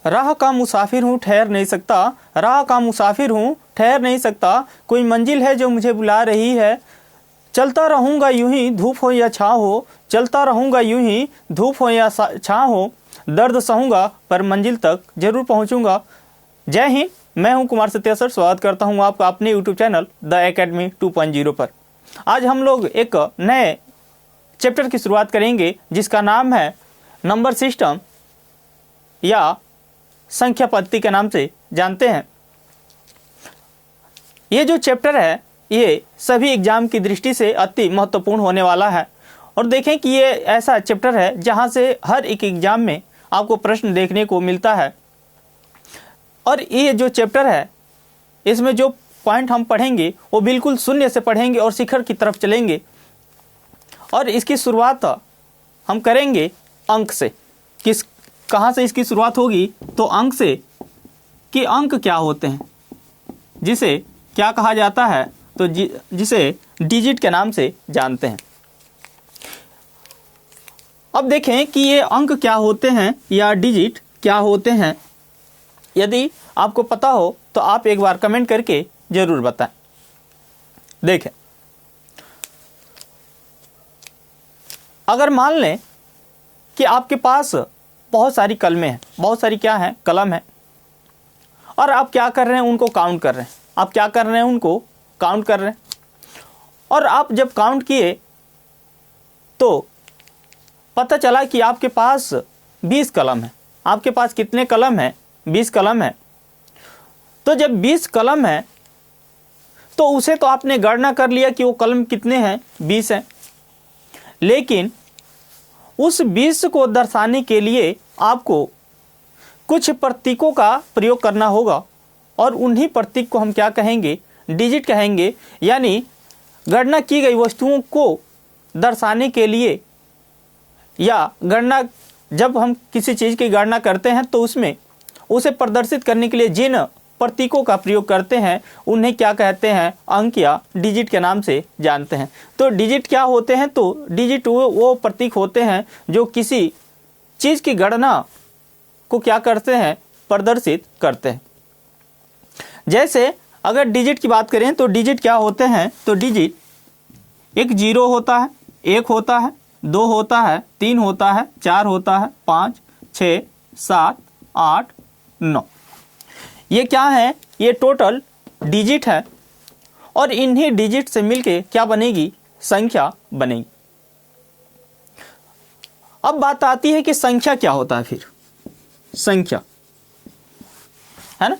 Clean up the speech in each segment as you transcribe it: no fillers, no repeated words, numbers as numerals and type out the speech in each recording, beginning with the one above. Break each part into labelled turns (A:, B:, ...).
A: राह का मुसाफिर हूँ ठहर नहीं सकता, राह का मुसाफिर हूँ ठहर नहीं सकता, कोई मंजिल है जो मुझे बुला रही है, चलता रहूँगा यूं ही धूप हो या छाँव हो, चलता रहूँगा यूं ही धूप हो या छाँव हो, दर्द सहूँगा पर मंजिल तक जरूर पहुँचूँगा। जय हिंद, मैं हूं कुमार सत्यासर, स्वागत करता हूं आपका अपने यूट्यूब चैनल द एकेडमी 2.0 पर। आज हम लोग एक नए चैप्टर की शुरुआत करेंगे जिसका नाम है नंबर सिस्टम या संख्या पद्धति के नाम से जानते हैं। ये जो चैप्टर है ये सभी एग्जाम की दृष्टि से अति महत्वपूर्ण होने वाला है और देखें कि ये ऐसा चैप्टर है जहां से हर एक एग्जाम में आपको प्रश्न देखने को मिलता है। और ये जो चैप्टर है इसमें जो पॉइंट हम पढ़ेंगे वो बिल्कुल शून्य से पढ़ेंगे और शिखर की तरफ चलेंगे। और इसकी शुरुआत हम करेंगे अंक से। कहाँ से इसकी शुरुआत होगी? तो अंक से कि अंक क्या होते हैं, जिसे क्या कहा जाता है, तो जिसे डिजिट के नाम से जानते हैं। अब देखें कि ये अंक क्या होते हैं या डिजिट क्या होते हैं। यदि आपको पता हो तो आप एक बार कमेंट करके जरूर बताएं। देखें, अगर मान लें कि आपके पास बहुत सारी कलमें हैं, बहुत सारी क्या हैं, कलम है, और आप क्या कर रहे हैं, उनको काउंट कर रहे हैं। आप क्या कर रहे हैं, उनको काउंट कर रहे हैं। और आप जब काउंट किए तो पता चला कि आपके पास 20 कलम है। आपके पास कितने कलम हैं? 20 कलम है। तो जब 20 कलम है तो उसे तो आपने गणना कर लिया कि वो कलम कितने हैं, 20 हैं। लेकिन उस 20 को दर्शाने के लिए आपको कुछ प्रतीकों का प्रयोग करना होगा और उन्हीं प्रतीक को हम क्या कहेंगे? डिजिट कहेंगे। यानी गणना की गई वस्तुओं को दर्शाने के लिए या गणना, जब हम किसी चीज़ की गणना करते हैं तो उसमें उसे प्रदर्शित करने के लिए जिन प्रतीकों का प्रयोग करते हैं उन्हें क्या कहते हैं? अंक या डिजिट के नाम से जानते हैं। तो डिजिट क्या होते हैं? तो डिजिट वो प्रतीक होते हैं जो किसी चीज़ की गणना को क्या करते हैं? प्रदर्शित करते हैं। जैसे अगर डिजिट की बात करें तो डिजिट क्या होते हैं? तो डिजिट एक 0 होता है, 1 होता है, 2 होता है, 3 होता है, 4 होता है, 5, 6, 7, 8, 9। ये क्या है? ये टोटल डिजिट है और इन्हीं डिजिट से मिलके क्या बनेगी? संख्या बनेगी। अब बात आती है कि संख्या क्या होता है। फिर संख्या है ना,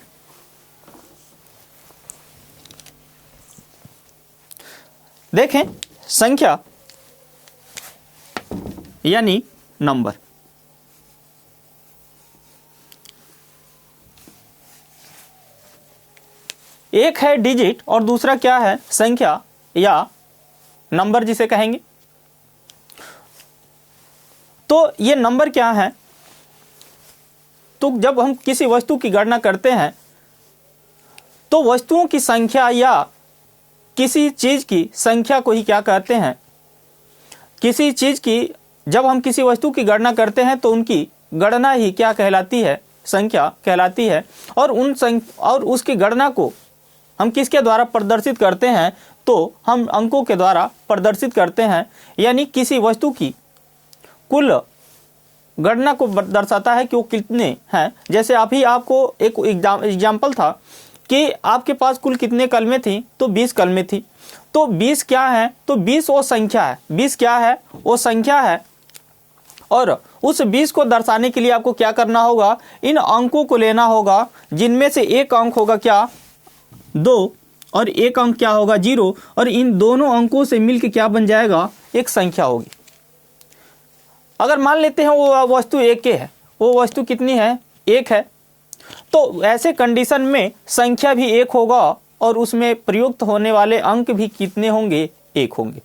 A: देखें संख्या यानी नंबर। एक है डिजिट और दूसरा क्या है? संख्या या नंबर जिसे कहेंगे। तो ये नंबर क्या है? तो जब हम किसी वस्तु की गणना करते हैं तो वस्तुओं की संख्या या किसी चीज की संख्या को ही क्या कहते हैं? किसी चीज की, जब हम किसी वस्तु की गणना करते हैं तो उनकी गणना ही क्या कहलाती है? संख्या कहलाती है। और उसकी गणना को हम किसके द्वारा प्रदर्शित करते हैं? तो हम अंकों के द्वारा प्रदर्शित करते हैं। यानी किसी वस्तु की कुल गणना को दर्शाता है कि वो कितने हैं। जैसे अभी आपको एक एग्जाम्पल था कि आपके पास कुल कितने कलमें थी? तो 20 कलमें थी। तो 20 क्या है? तो 20 वो संख्या है। 20 क्या है? वो संख्या है। और उस 20 को दर्शाने के लिए आपको क्या करना होगा? इन अंकों को लेना होगा, जिनमें से एक अंक होगा क्या? 2 और एक अंक क्या होगा? 0। और इन दोनों अंकों से मिलकर क्या बन जाएगा? एक संख्या होगी। अगर मान लेते हैं वो वस्तु 1 के है, वो वस्तु कितनी है? 1 है। तो ऐसे कंडीशन में संख्या भी 1 होगा और उसमें प्रयुक्त होने वाले अंक भी कितने होंगे? 1 होंगे।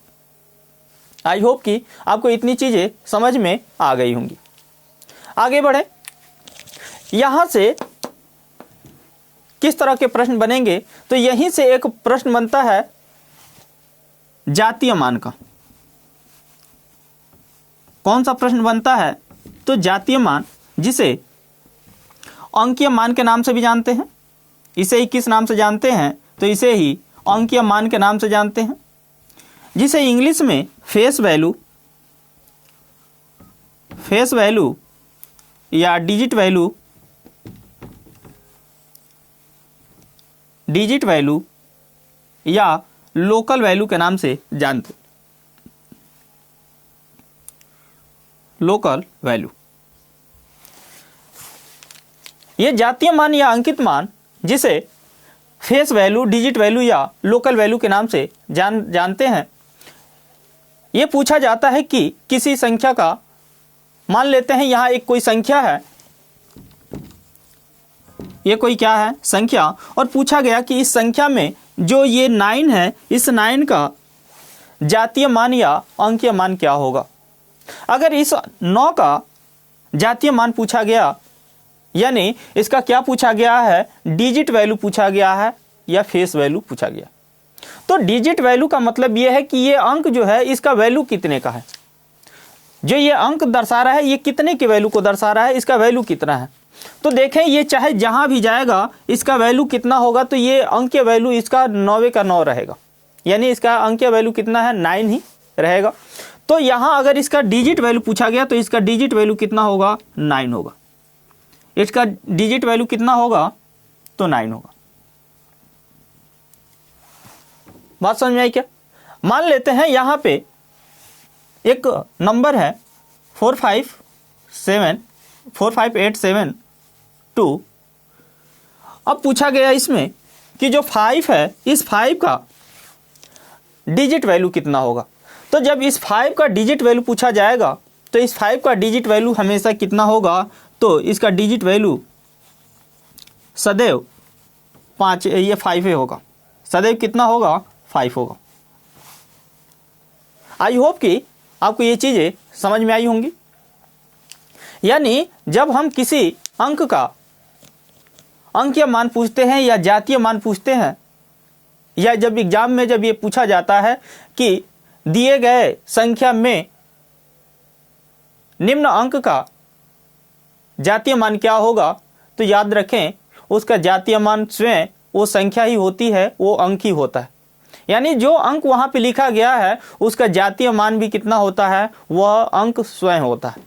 A: आई होप कि आपको इतनी चीजें समझ में आ गई होंगी। आगे बढ़े, यहां से किस तरह के प्रश्न बनेंगे? तो यहीं से एक प्रश्न बनता है जातीय मान का। कौन सा प्रश्न बनता है? तो जातीय मान, जिसे अंकीय मान के नाम से भी जानते हैं। इसे ही किस नाम से जानते हैं? तो इसे ही अंकीय मान के नाम से जानते हैं, जिसे इंग्लिश में फेस वैल्यू या डिजिट वैल्यू या लोकल वैल्यू के नाम से जानते। लोकल वैल्यू, ये जातीय मान या अंकित मान जिसे फेस वैल्यू, डिजिट वैल्यू या लोकल वैल्यू के नाम से जानते हैं। ये पूछा जाता है कि किसी संख्या का, मान लेते हैं यहाँ एक कोई संख्या है, ये कोई क्या है? संख्या, और पूछा गया कि इस संख्या में जो ये 9 है, इस 9 का जातीय मान या अंकीय मान क्या होगा। अगर इस 9 का जातीय मान पूछा गया, यानी इसका क्या पूछा गया है? डिजिट वैल्यू पूछा गया है या फेस वैल्यू पूछा गया। तो डिजिट वैल्यू का मतलब यह है कि ये अंक जो है इसका वैल्यू कितने का है, जो ये अंक दर्शा रहा है ये कितने के वैल्यू को दर्शा रहा है, इसका वैल्यू कितना है। तो देखें ये चाहे जहां भी जाएगा इसका वैल्यू कितना होगा, तो ये अंकीय वैल्यू इसका 9 का 9 रहेगा, यानी इसका अंकीय वैल्यू कितना है? 9 ही रहेगा। तो यहां अगर इसका डिजिट वैल्यू पूछा गया तो इसका डिजिट वैल्यू कितना होगा? 9 होगा। इसका डिजिट वैल्यू कितना होगा? तो 9 होगा। बात समझ में आई क्या? मान लेते हैं यहां पे एक नंबर है 45872। अब पूछा गया इसमें कि जो 5 है, इस 5 का डिजिट वैल्यू कितना होगा। तो जब इस 5 का डिजिट वैल्यू पूछा जाएगा तो इस 5 का डिजिट वैल्यू हमेशा कितना होगा? तो इसका डिजिट वैल्यू सदैव 5, ये 5 ही होगा। सदैव कितना होगा? 5 होगा। आई होप कि आपको ये चीज़ें समझ में आई होंगी। यानी जब हम किसी अंक का अंकीय मान पूछते हैं या जातीय मान पूछते हैं, या जब एग्जाम में जब ये पूछा जाता है कि दिए गए संख्या में निम्न अंक का जातीय मान क्या होगा, तो याद रखें उसका जातीय मान स्वयं वो संख्या ही होती है, वो अंक ही होता है। यानी जो अंक वहां पे लिखा गया है उसका जातीय मान भी कितना होता है? वह अंक स्वयं होता है।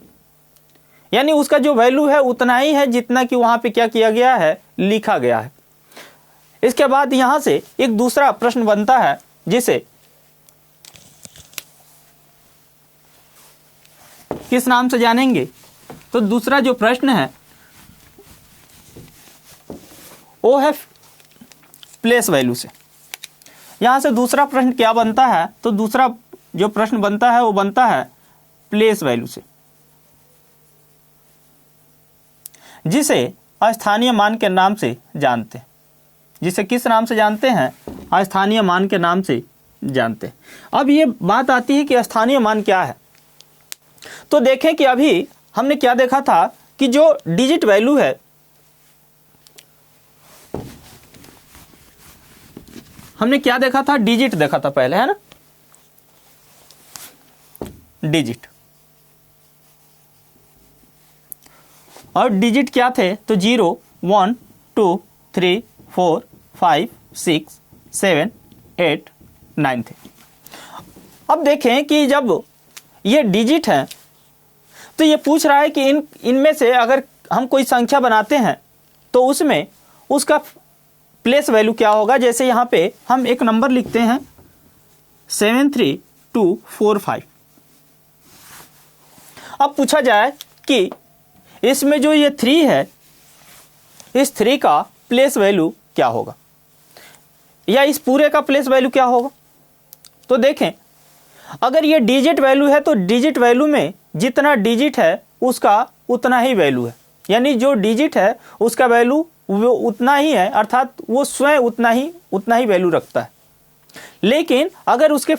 A: यानी उसका जो वैल्यू है उतना ही है जितना कि वहां पे क्या किया गया है? लिखा गया है। इसके बाद यहां से एक दूसरा प्रश्न बनता है जिसे किस नाम से जानेंगे? तो दूसरा जो प्रश्न है वो है प्लेस वैल्यू से। यहां से दूसरा प्रश्न क्या बनता है? तो दूसरा जो प्रश्न बनता है वो बनता है प्लेस वैल्यू से, जिसे अस्थानीय मान के नाम से जानते हैं। जिसे किस नाम से जानते हैं? अस्थानीय मान के नाम से जानते हैं। अब ये बात आती है कि अस्थानीय मान क्या है। तो देखें कि अभी हमने क्या देखा था कि जो डिजिट वैल्यू है, हमने क्या देखा था? डिजिट देखा था पहले, है ना? डिजिट, और डिजिट क्या थे? तो 0, 1, 2, 3, 4, 5, 6, 7, 8, 9 थे। अब देखें कि जब ये डिजिट है तो ये पूछ रहा है कि इनमें से अगर हम कोई संख्या बनाते हैं तो उसमें उसका प्लेस वैल्यू क्या होगा। जैसे यहाँ पे हम एक नंबर लिखते हैं 73245। अब पूछा जाए कि इसमें जो ये 3 है, इस 3 का प्लेस वैल्यू क्या होगा, या इस पूरे का प्लेस वैल्यू क्या होगा। तो देखें अगर ये डिजिट वैल्यू है तो डिजिट वैल्यू में जितना डिजिट है उसका उतना ही वैल्यू है। यानी जो डिजिट है उसका वैल्यू वो उतना ही है, अर्थात वो स्वयं उतना ही वैल्यू रखता है। लेकिन अगर उसके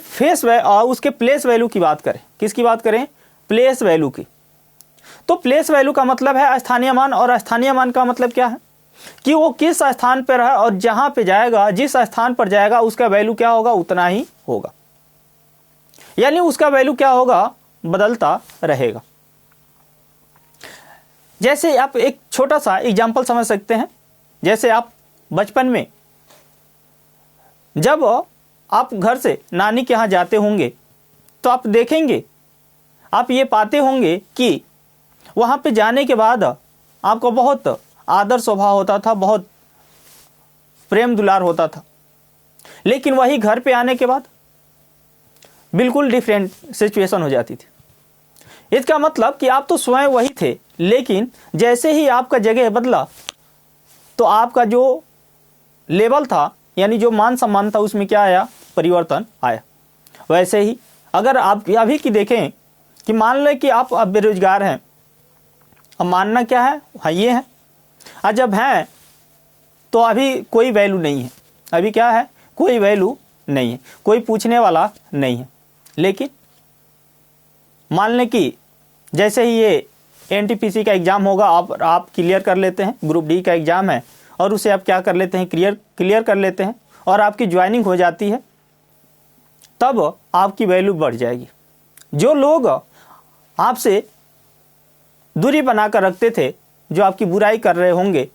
A: उसके प्लेस वैल्यू की बात करें, किसकी बात करें? प्लेस वैल्यू की। तो प्लेस वैल्यू का मतलब है स्थानीय मान, और स्थानीय मान का मतलब क्या है कि वो किस स्थान पर है और जहां पे जाएगा, जिस स्थान पर जाएगा उसका वैल्यू क्या होगा? उतना ही होगा। यानी उसका वैल्यू क्या होगा? बदलता रहेगा। जैसे आप एक छोटा सा एग्जाम्पल समझ सकते हैं, जैसे आप बचपन में जब आप घर से नानी के यहाँ जाते होंगे तो आप देखेंगे, आप ये पाते होंगे कि वहाँ पे जाने के बाद आपको बहुत आदर स्वभाव होता था, बहुत प्रेम दुलार होता था। लेकिन वही घर पे आने के बाद बिल्कुल डिफरेंट सिचुएशन हो जाती थी। इसका मतलब कि आप तो स्वयं वही थे, लेकिन जैसे ही आपका जगह बदला तो आपका जो लेवल था, यानी जो मान सम्मान था, उसमें क्या आया? परिवर्तन आया। वैसे ही अगर आप अभी की देखें कि मान लें कि आप अब बेरोजगार हैं, अब मानना क्या है? हाँ ये है। और जब हैं तो अभी कोई वैल्यू नहीं है, अभी क्या है? कोई वैल्यू नहीं है, कोई पूछने वाला नहीं है। लेकिन मान लें कि जैसे ही ये एनटीपीसी का एग्ज़ाम होगा, आप क्लियर कर लेते हैं, ग्रुप डी का एग्ज़ाम है, और उसे आप क्या कर लेते हैं? क्लियर कर लेते हैं, और आपकी ज्वाइनिंग हो जाती है, तब आपकी वैल्यू बढ़ जाएगी। जो लोग आपसे दूरी बनाकर रखते थे, जो आपकी बुराई कर रहे होंगे,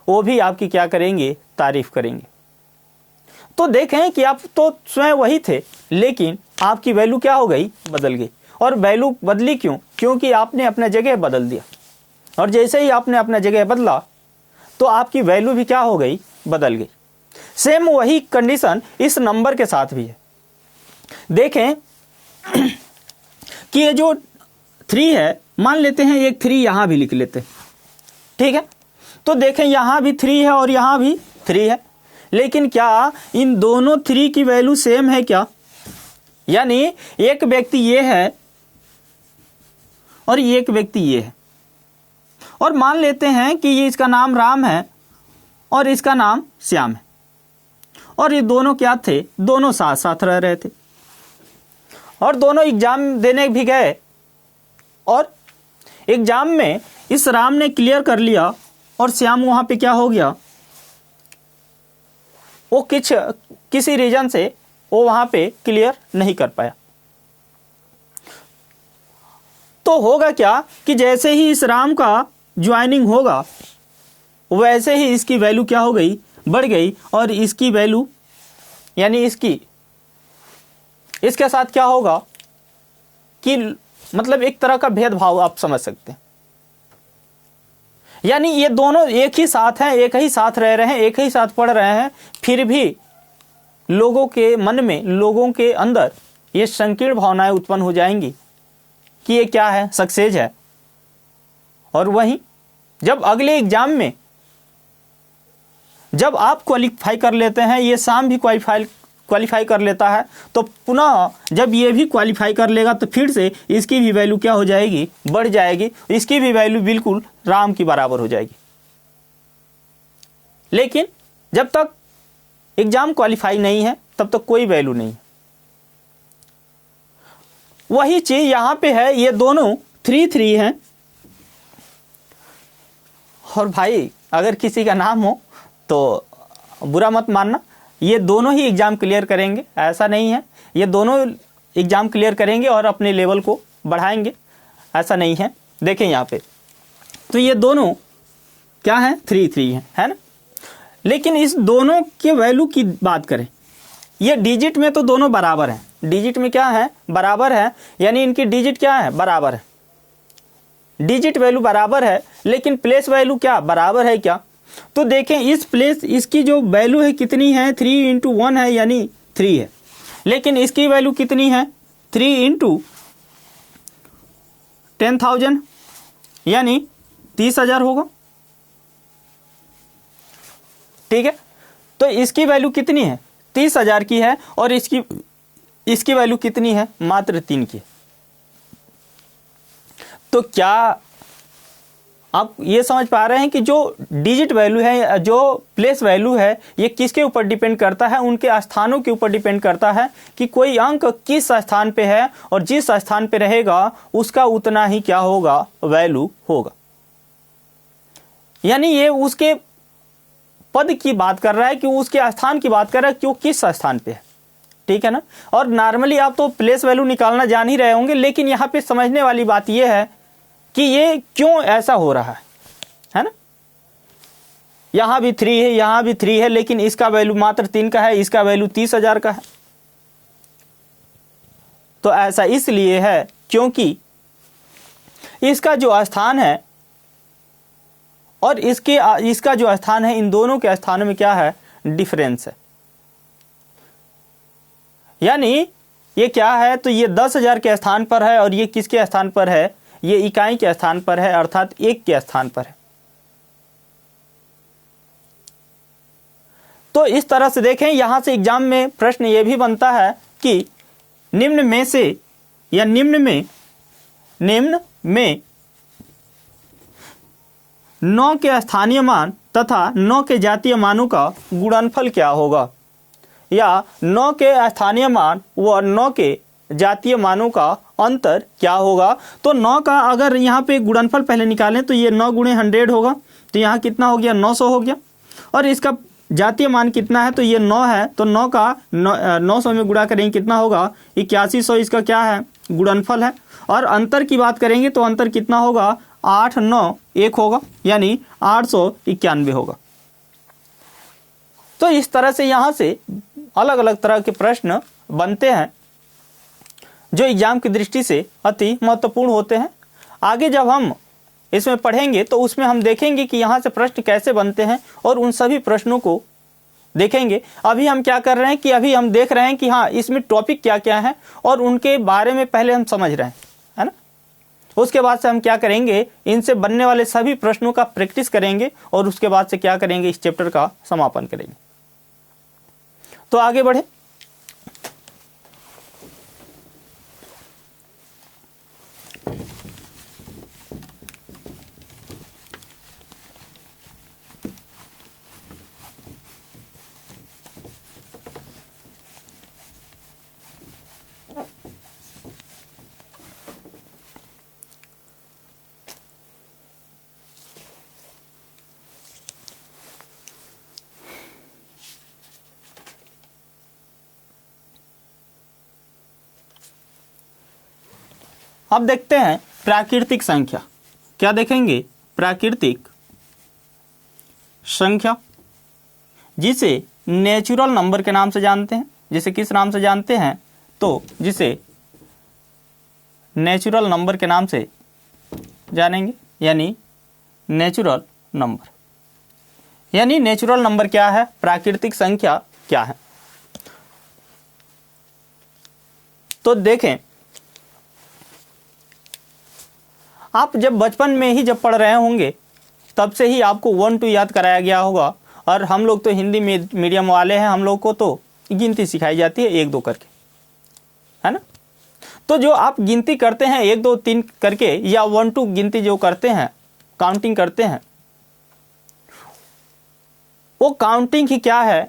A: वो भी आपकी क्या करेंगे? तारीफ करेंगे। तो देखें कि आप तो स्वयं वही थे, लेकिन आपकी वैल्यू क्या हो गई? बदल गई। और वैल्यू बदली क्यों? क्योंकि आपने अपना जगह बदल दिया, और जैसे ही आपने अपना जगह बदला तो आपकी वैल्यू भी क्या हो गई? बदल गई। सेम वही कंडीशन इस नंबर के साथ भी है। देखें कि ये जो 3 है, मान लेते हैं एक 3 यहां भी लिख लेते हैं, ठीक है? तो देखें यहां भी 3 है और यहां भी 3 है, लेकिन क्या इन दोनों 3 की वैल्यू सेम है क्या? यानी एक व्यक्ति ये है और एक व्यक्ति ये है, और मान लेते हैं कि ये इसका नाम राम है और इसका नाम श्याम है, और ये दोनों क्या थे? दोनों साथ साथ रह रहे थे, और दोनों एग्जाम देने भी गए, और एग्जाम में इस राम ने क्लियर कर लिया और श्याम वहां पे क्या हो गया? वो किसी रीजन से वो वहां पे क्लियर नहीं कर पाया। तो होगा क्या कि जैसे ही इस राम का ज्वाइनिंग होगा, वैसे ही इसकी वैल्यू क्या हो गई? बढ़ गई, और इसकी वैल्यू यानी इसके साथ क्या होगा कि मतलब एक तरह का भेदभाव आप समझ सकते हैं। यानी ये दोनों एक ही साथ हैं, एक ही साथ रह रहे हैं, एक ही साथ पढ़ रहे हैं, फिर भी लोगों के मन में, लोगों के अंदर ये संकीर्ण भावनाएं उत्पन्न हो जाएंगी कि ये क्या है? सक्सेस है। और वहीं जब अगले एग्जाम में जब आप क्वालिफाई कर लेते हैं, ये शाम भी क्वालिफाई कर लेता है, तो पुनः जब ये भी क्वालिफाई कर लेगा तो फिर से इसकी भी वैल्यू क्या हो जाएगी? बढ़ जाएगी। इसकी भी वैल्यू बिल्कुल राम की बराबर हो जाएगी। लेकिन जब तक एग्जाम क्वालिफाई नहीं है, तब तक कोई वैल्यू नहीं। वही चीज यहां पे है, ये दोनों 3 हैं, और भाई अगर किसी का नाम हो तो बुरा मत मानना, ये दोनों ही एग्जाम क्लियर करेंगे, ऐसा नहीं है। ये दोनों एग्जाम क्लियर करेंगे और अपने लेवल को बढ़ाएंगे, ऐसा नहीं है। देखें यहाँ पे, तो ये दोनों क्या हैं? 3 हैं, है ना? लेकिन इस दोनों के वैल्यू की बात करें, ये डिजिट में तो दोनों बराबर हैं। डिजिट में क्या है? बराबर है, यानी इनकी डिजिट क्या है? बराबर है। डिजिट वैल्यू बराबर है, लेकिन प्लेस वैल्यू क्या बराबर है क्या? तो देखें इस प्लेस, इसकी जो वैल्यू है कितनी है? 3 × 1 है, यानी 3 है। लेकिन इसकी वैल्यू कितनी है? 3 × 10,000 यानी 30,000 होगा, ठीक है? तो इसकी वैल्यू कितनी है? 30,000 की है, और इसकी वैल्यू कितनी है? मात्र 3 की। तो क्या आप ये समझ पा रहे हैं कि जो डिजिट वैल्यू है, जो प्लेस वैल्यू है, ये किसके ऊपर डिपेंड करता है? उनके स्थानों के ऊपर डिपेंड करता है कि कोई अंक किस स्थान पे है, और जिस स्थान पे रहेगा उसका उतना ही क्या होगा? वैल्यू होगा। यानी ये उसके पद की बात कर रहा है, कि उसके स्थान की बात कर रहा है कि वो किस स्थान पे है, ठीक है ना? और नॉर्मली आप तो प्लेस वैल्यू निकालना जान ही रहे होंगे, लेकिन यहाँ पे समझने वाली बात यह है कि ये क्यों ऐसा हो रहा है, है ना। यहां भी 3 है, यहां भी 3 है, लेकिन इसका वैल्यू मात्र 3 का है, इसका वैल्यू 30,000 का है। तो ऐसा इसलिए है क्योंकि इसका जो स्थान है और इसका जो स्थान है, इन दोनों के स्थानों में क्या है, डिफरेंस है। यानी ये क्या है, तो ये 10,000 के स्थान पर है और ये किसके स्थान पर है, ये इकाई के स्थान पर है, अर्थात 1 के स्थान पर है। तो इस तरह से देखें, यहां से एग्जाम में प्रश्न ये भी बनता है कि निम्न में से या निम्न में 9 के स्थानीय मान तथा 9 के जातीय मानों का गुणनफल क्या होगा, या 9 के स्थानीय मान व 9 के जातीय मानों का अंतर क्या होगा। तो 9 का अगर यहाँ पे गुणनफल पहले निकालें तो ये 9 गुणे 100 होगा, तो यहाँ कितना हो गया, 900 हो गया। और इसका जातीय मान कितना है, तो ये 9 है, तो 9 का 900 में गुणा करेंगे कितना होगा, 8100 इसका क्या है, गुणनफल है। और अंतर की बात करेंगे तो अंतर कितना होगा, 8 9 1 होगा, यानी 891 होगा। तो इस तरह से यहाँ से अलग अलग तरह के प्रश्न बनते हैं जो एग्जाम की दृष्टि से अति महत्वपूर्ण होते हैं। आगे जब हम इसमें पढ़ेंगे तो उसमें हम देखेंगे कि यहाँ से प्रश्न कैसे बनते हैं और उन सभी प्रश्नों को देखेंगे। अभी हम क्या कर रहे हैं कि अभी हम देख रहे हैं कि हाँ, इसमें टॉपिक क्या क्या है और उनके बारे में पहले हम समझ रहे हैं, है ना। उसके बाद से हम क्या करेंगे, इनसे बनने वाले सभी प्रश्नों का प्रैक्टिस करेंगे और उसके बाद से क्या करेंगे, इस चैप्टर का समापन करेंगे। तो आगे बढ़े। अब देखते हैं प्राकृतिक संख्या। क्या देखेंगे, प्राकृतिक संख्या, जिसे नेचुरल नंबर के नाम से जानते हैं। जिसे किस नाम से जानते हैं, तो जिसे नेचुरल नंबर के नाम से जानेंगे, यानी नेचुरल नंबर। यानी नेचुरल नंबर क्या है, प्राकृतिक संख्या क्या है। तो देखें, आप जब बचपन में ही जब पढ़ रहे होंगे तब से ही आपको 1 2 याद कराया गया होगा। और हम लोग तो हिंदी मीडियम वाले हैं, हम लोग को तो गिनती सिखाई जाती है 1 2 करके, है ना। तो जो आप गिनती करते हैं 1 2 3 करके, या 1 2 गिनती जो करते हैं, काउंटिंग करते हैं, वो काउंटिंग ही क्या है,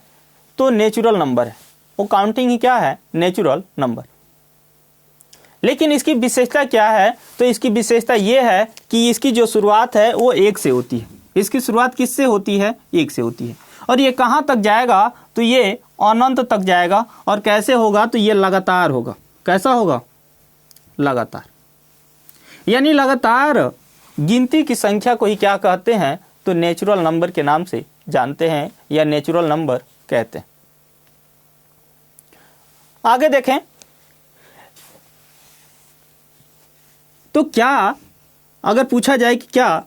A: तो नेचुरल नंबर है। वो काउंटिंग ही क्या है, नेचुरल नंबर। लेकिन इसकी विशेषता क्या है, तो इसकी विशेषता ये है कि इसकी जो शुरुआत है वो 1 से होती है। इसकी शुरुआत किससे होती है, 1 से होती है। और ये कहाँ तक जाएगा, तो ये अनंत तक जाएगा। और कैसे होगा, तो ये लगातार होगा। कैसा होगा, लगातार। यानी लगातार गिनती की संख्या को ही क्या कहते हैं, तो नेचुरल नंबर के नाम से जानते हैं, या नेचुरल नंबर कहते हैं। आगे देखें, तो क्या अगर पूछा जाए कि क्या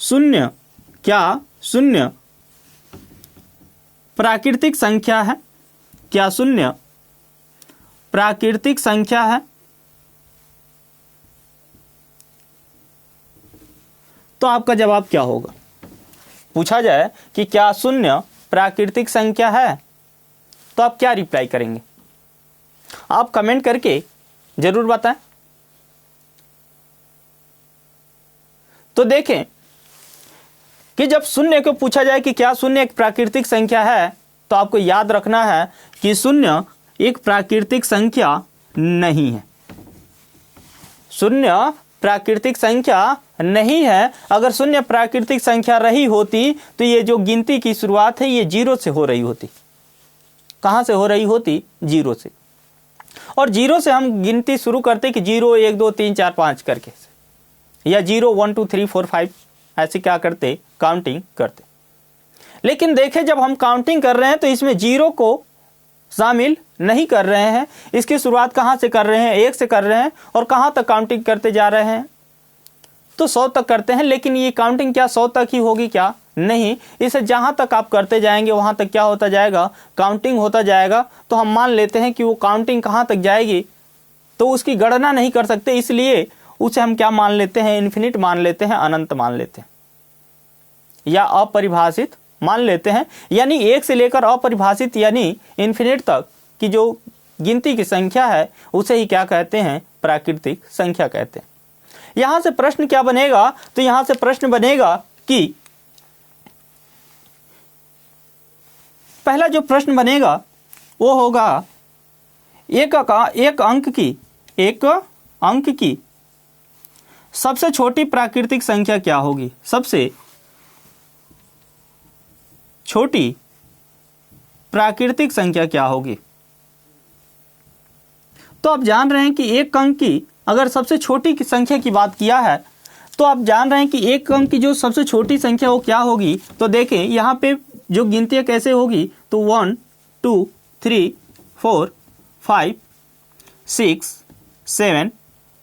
A: शून्य प्राकृतिक संख्या है, क्या शून्य प्राकृतिक संख्या है, तो आपका जवाब क्या होगा। पूछा जाए कि क्या शून्य प्राकृतिक संख्या है, तो आप क्या रिप्लाई करेंगे, आप कमेंट करके जरूर बताएं। तो देखें कि जब शून्य को पूछा जाए कि क्या शून्य एक प्राकृतिक संख्या है, तो आपको याद रखना है कि शून्य एक प्राकृतिक संख्या नहीं है। शून्य प्राकृतिक संख्या नहीं है। अगर शून्य प्राकृतिक संख्या रही होती तो ये जो गिनती की शुरुआत है ये 0 से हो रही होती। कहां से हो रही होती, 0 से। और 0 से हम गिनती शुरू करते कि 0 1 2 3 4 5 करके, या 0 1 2 3 4 5 ऐसे क्या करते, काउंटिंग करते। लेकिन देखें जब हम काउंटिंग कर रहे हैं तो इसमें जीरो को शामिल नहीं कर रहे हैं। इसकी शुरुआत कहाँ से कर रहे हैं, 1 से कर रहे हैं, और कहाँ तक काउंटिंग करते जा रहे हैं, तो 100 तक करते हैं। लेकिन ये काउंटिंग क्या 100 तक ही होगी क्या, नहीं, इसे जहाँ तक आप करते जाएंगे वहाँ तक क्या होता जाएगा, काउंटिंग होता जाएगा। तो हम मान लेते हैं कि वो काउंटिंग कहाँ तक जाएगी, तो उसकी गणना नहीं कर सकते, इसलिए उसे हम क्या मान लेते हैं, इन्फिनिट मान लेते हैं, अनंत मान लेते हैं, या अपरिभाषित मान लेते हैं। यानी 1 से लेकर अपरिभाषित यानी इन्फिनिट तक की जो गिनती की संख्या है उसे ही क्या कहते हैं, प्राकृतिक संख्या कहते हैं। यहां से प्रश्न क्या बनेगा, तो यहां से प्रश्न बनेगा कि पहला जो प्रश्न बनेगा वो होगा एक अंक की सबसे छोटी प्राकृतिक संख्या क्या होगी, सबसे छोटी प्राकृतिक संख्या क्या होगी। तो आप जान रहे हैं कि एक अंक की अगर सबसे छोटी की संख्या की बात किया है तो आप जान रहे हैं कि एक अंक की जो सबसे छोटी संख्या वो क्या होगी। तो देखें यहाँ पे जो गिनतियाँ कैसे होगी, तो 1 2 3 4 5 6 7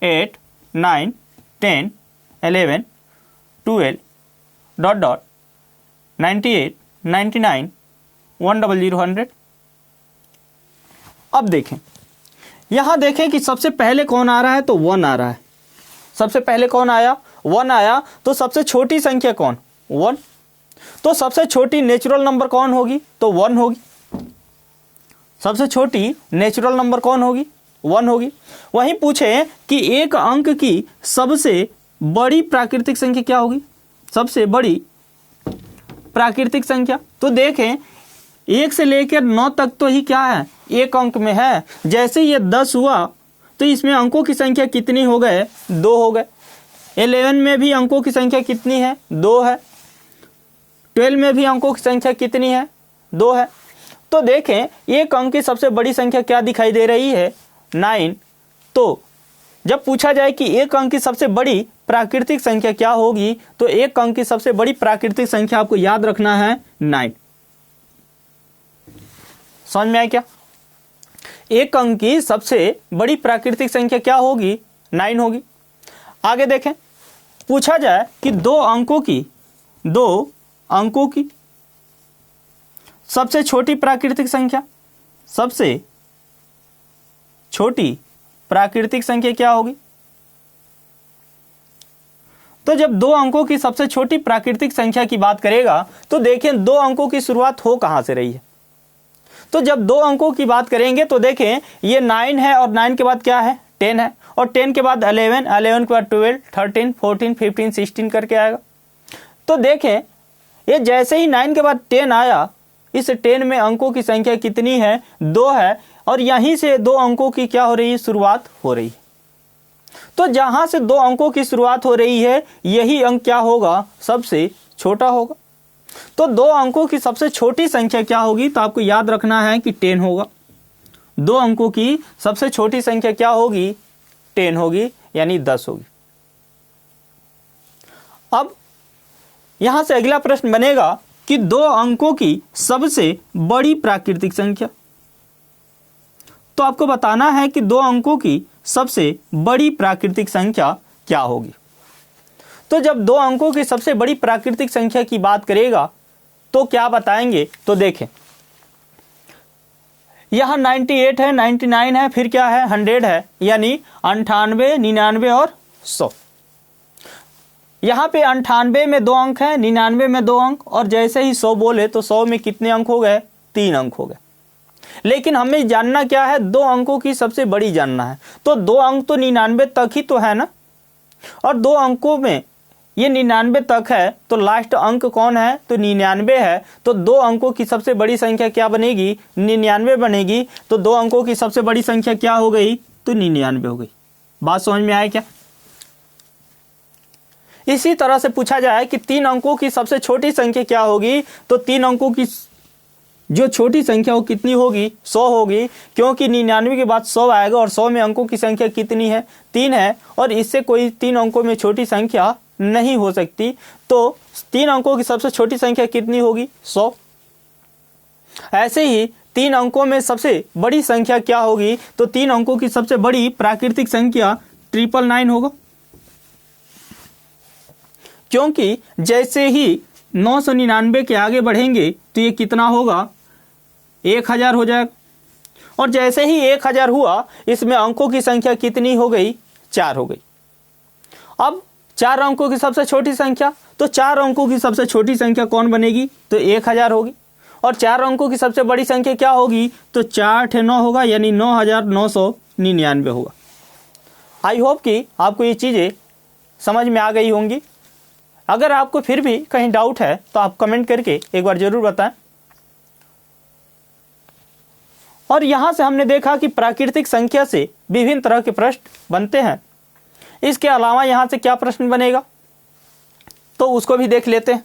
A: 8 9 10 11 12 डॉट डॉट 98 99 100 100। अब देखें यहां देखें कि सबसे पहले कौन आ रहा है, तो 1 आ रहा है। सबसे पहले कौन आया, 1 आया। तो सबसे छोटी संख्या कौन, 1। तो सबसे छोटी नेचुरल नंबर कौन होगी, तो 1 होगी। सबसे छोटी नेचुरल नंबर कौन होगी, 1 होगी। वहीं पूछे कि एक अंक की सबसे बड़ी प्राकृतिक संख्या क्या होगी, सबसे बड़ी प्राकृतिक संख्या। तो देखें 1 से लेकर 9 तक तो ही क्या है, एक अंक में है। जैसे ये 10 हुआ तो इसमें अंकों की संख्या कितनी हो गए, 2 हो गए। 11 में भी अंकों की संख्या कितनी है, 2 है। 12 में भी अंकों की संख्या कितनी है, 2 है। तो देखें एक अंक की सबसे बड़ी संख्या क्या दिखाई दे रही है, 9। तो जब पूछा जाए कि एक अंक की सबसे बड़ी प्राकृतिक संख्या क्या होगी, तो एक अंक की सबसे बड़ी प्राकृतिक संख्या आपको याद रखना है 9। समझ में आया क्या, एक अंक की सबसे बड़ी प्राकृतिक संख्या क्या होगी, 9 होगी। आगे देखें पूछा जाए कि दो अंकों की सबसे छोटी प्राकृतिक संख्या, सबसे छोटी प्राकृतिक संख्या क्या होगी। तो जब 2 अंकों की सबसे छोटी प्राकृतिक संख्या की बात करेगा तो देखें 2 अंकों की शुरुआत हो कहां से रही है। तो जब 2 अंकों की बात करेंगे तो देखें ये 9 है और 9 के बाद क्या है, 10 है, और 10 के बाद 11, 11 के बाद 12, 13, 14, 15, 16 करके आएगा। तो देखें ये जैसे ही 9 के बाद 10 आया, इस 10 में अंकों की संख्या कितनी है, 2 है, और यहीं से 2 अंकों की क्या हो रही है, शुरुआत हो रही है। तो जहां से 2 अंकों की शुरुआत हो रही है यही अंक क्या होगा, सबसे छोटा होगा। तो 2 अंकों की सबसे छोटी संख्या क्या होगी, तो आपको याद रखना है कि 10 होगा। 2 अंकों की सबसे छोटी संख्या क्या होगी, 10 होगी, यानी 10 होगी। अब यहां से अगला प्रश्न बनेगा कि 2 अंकों की सबसे बड़ी प्राकृतिक संख्या। तो आपको बताना है कि 2 अंकों की सबसे बड़ी प्राकृतिक संख्या क्या होगी। तो जब 2 अंकों की सबसे बड़ी प्राकृतिक संख्या की बात करेगा तो क्या बताएंगे, तो देखें यहां 98 है, 99 है, फिर क्या है, 100 है, यानी 98, 99 और 100। यहां पे 98 में 2 अंक है, 99 में 2 अंक, और जैसे ही 100 बोले तो 100 में कितने अंक हो गए, 3 अंक हो गए। लेकिन हमें जानना क्या है, 2 अंकों की सबसे बड़ी जानना है। तो 2 अंक तो 99 तक ही तो है ना, और 2 अंकों में ये 99 तक है, तो लास्ट अंक कौन है, तो 99 है। तो 2 अंकों की सबसे बड़ी संख्या क्या बनेगी, 99 बनेगी। तो 2 अंकों की सबसे बड़ी संख्या क्या हो गई, तो 99 हो गई। बात समझ में आए क्या। इसी तरह से पूछा जाए कि 3 अंकों की सबसे छोटी संख्या क्या होगी, तो 3 अंकों की जो छोटी संख्या वो कितनी होगी, 100 होगी, क्योंकि 99 के बाद 100 आएगा और 100 में अंकों की संख्या कितनी है, 3 है, और इससे कोई 3 अंकों में छोटी संख्या नहीं हो सकती। तो 3 अंकों की सबसे छोटी संख्या कितनी होगी? 100। ऐसे ही 3 अंकों में सबसे बड़ी संख्या क्या होगी? तो 3 अंकों की सबसे बड़ी प्राकृतिक संख्या 999 होगा, क्योंकि जैसे ही 999 के आगे बढ़ेंगे तो ये कितना होगा? 1000 हो जाएगा। और जैसे ही 1000 हुआ, इसमें अंकों की संख्या कितनी हो गई? 4 हो गई। अब 4 अंकों की सबसे छोटी संख्या, तो 4 अंकों की सबसे छोटी संख्या कौन बनेगी? तो 1000 होगी। और 4 अंकों की सबसे बड़ी संख्या क्या होगी? तो 4 × 9 होगा, यानी 9999 होगा। आई होप कि आपको ये चीज़ें समझ में आ गई होंगी। अगर आपको फिर भी कहीं डाउट है तो आप कमेंट करके एक बार जरूर बताएं। और यहां से हमने देखा कि प्राकृतिक संख्या से विभिन्न तरह के प्रश्न बनते हैं। इसके अलावा यहां से क्या प्रश्न बनेगा तो उसको भी देख लेते हैं।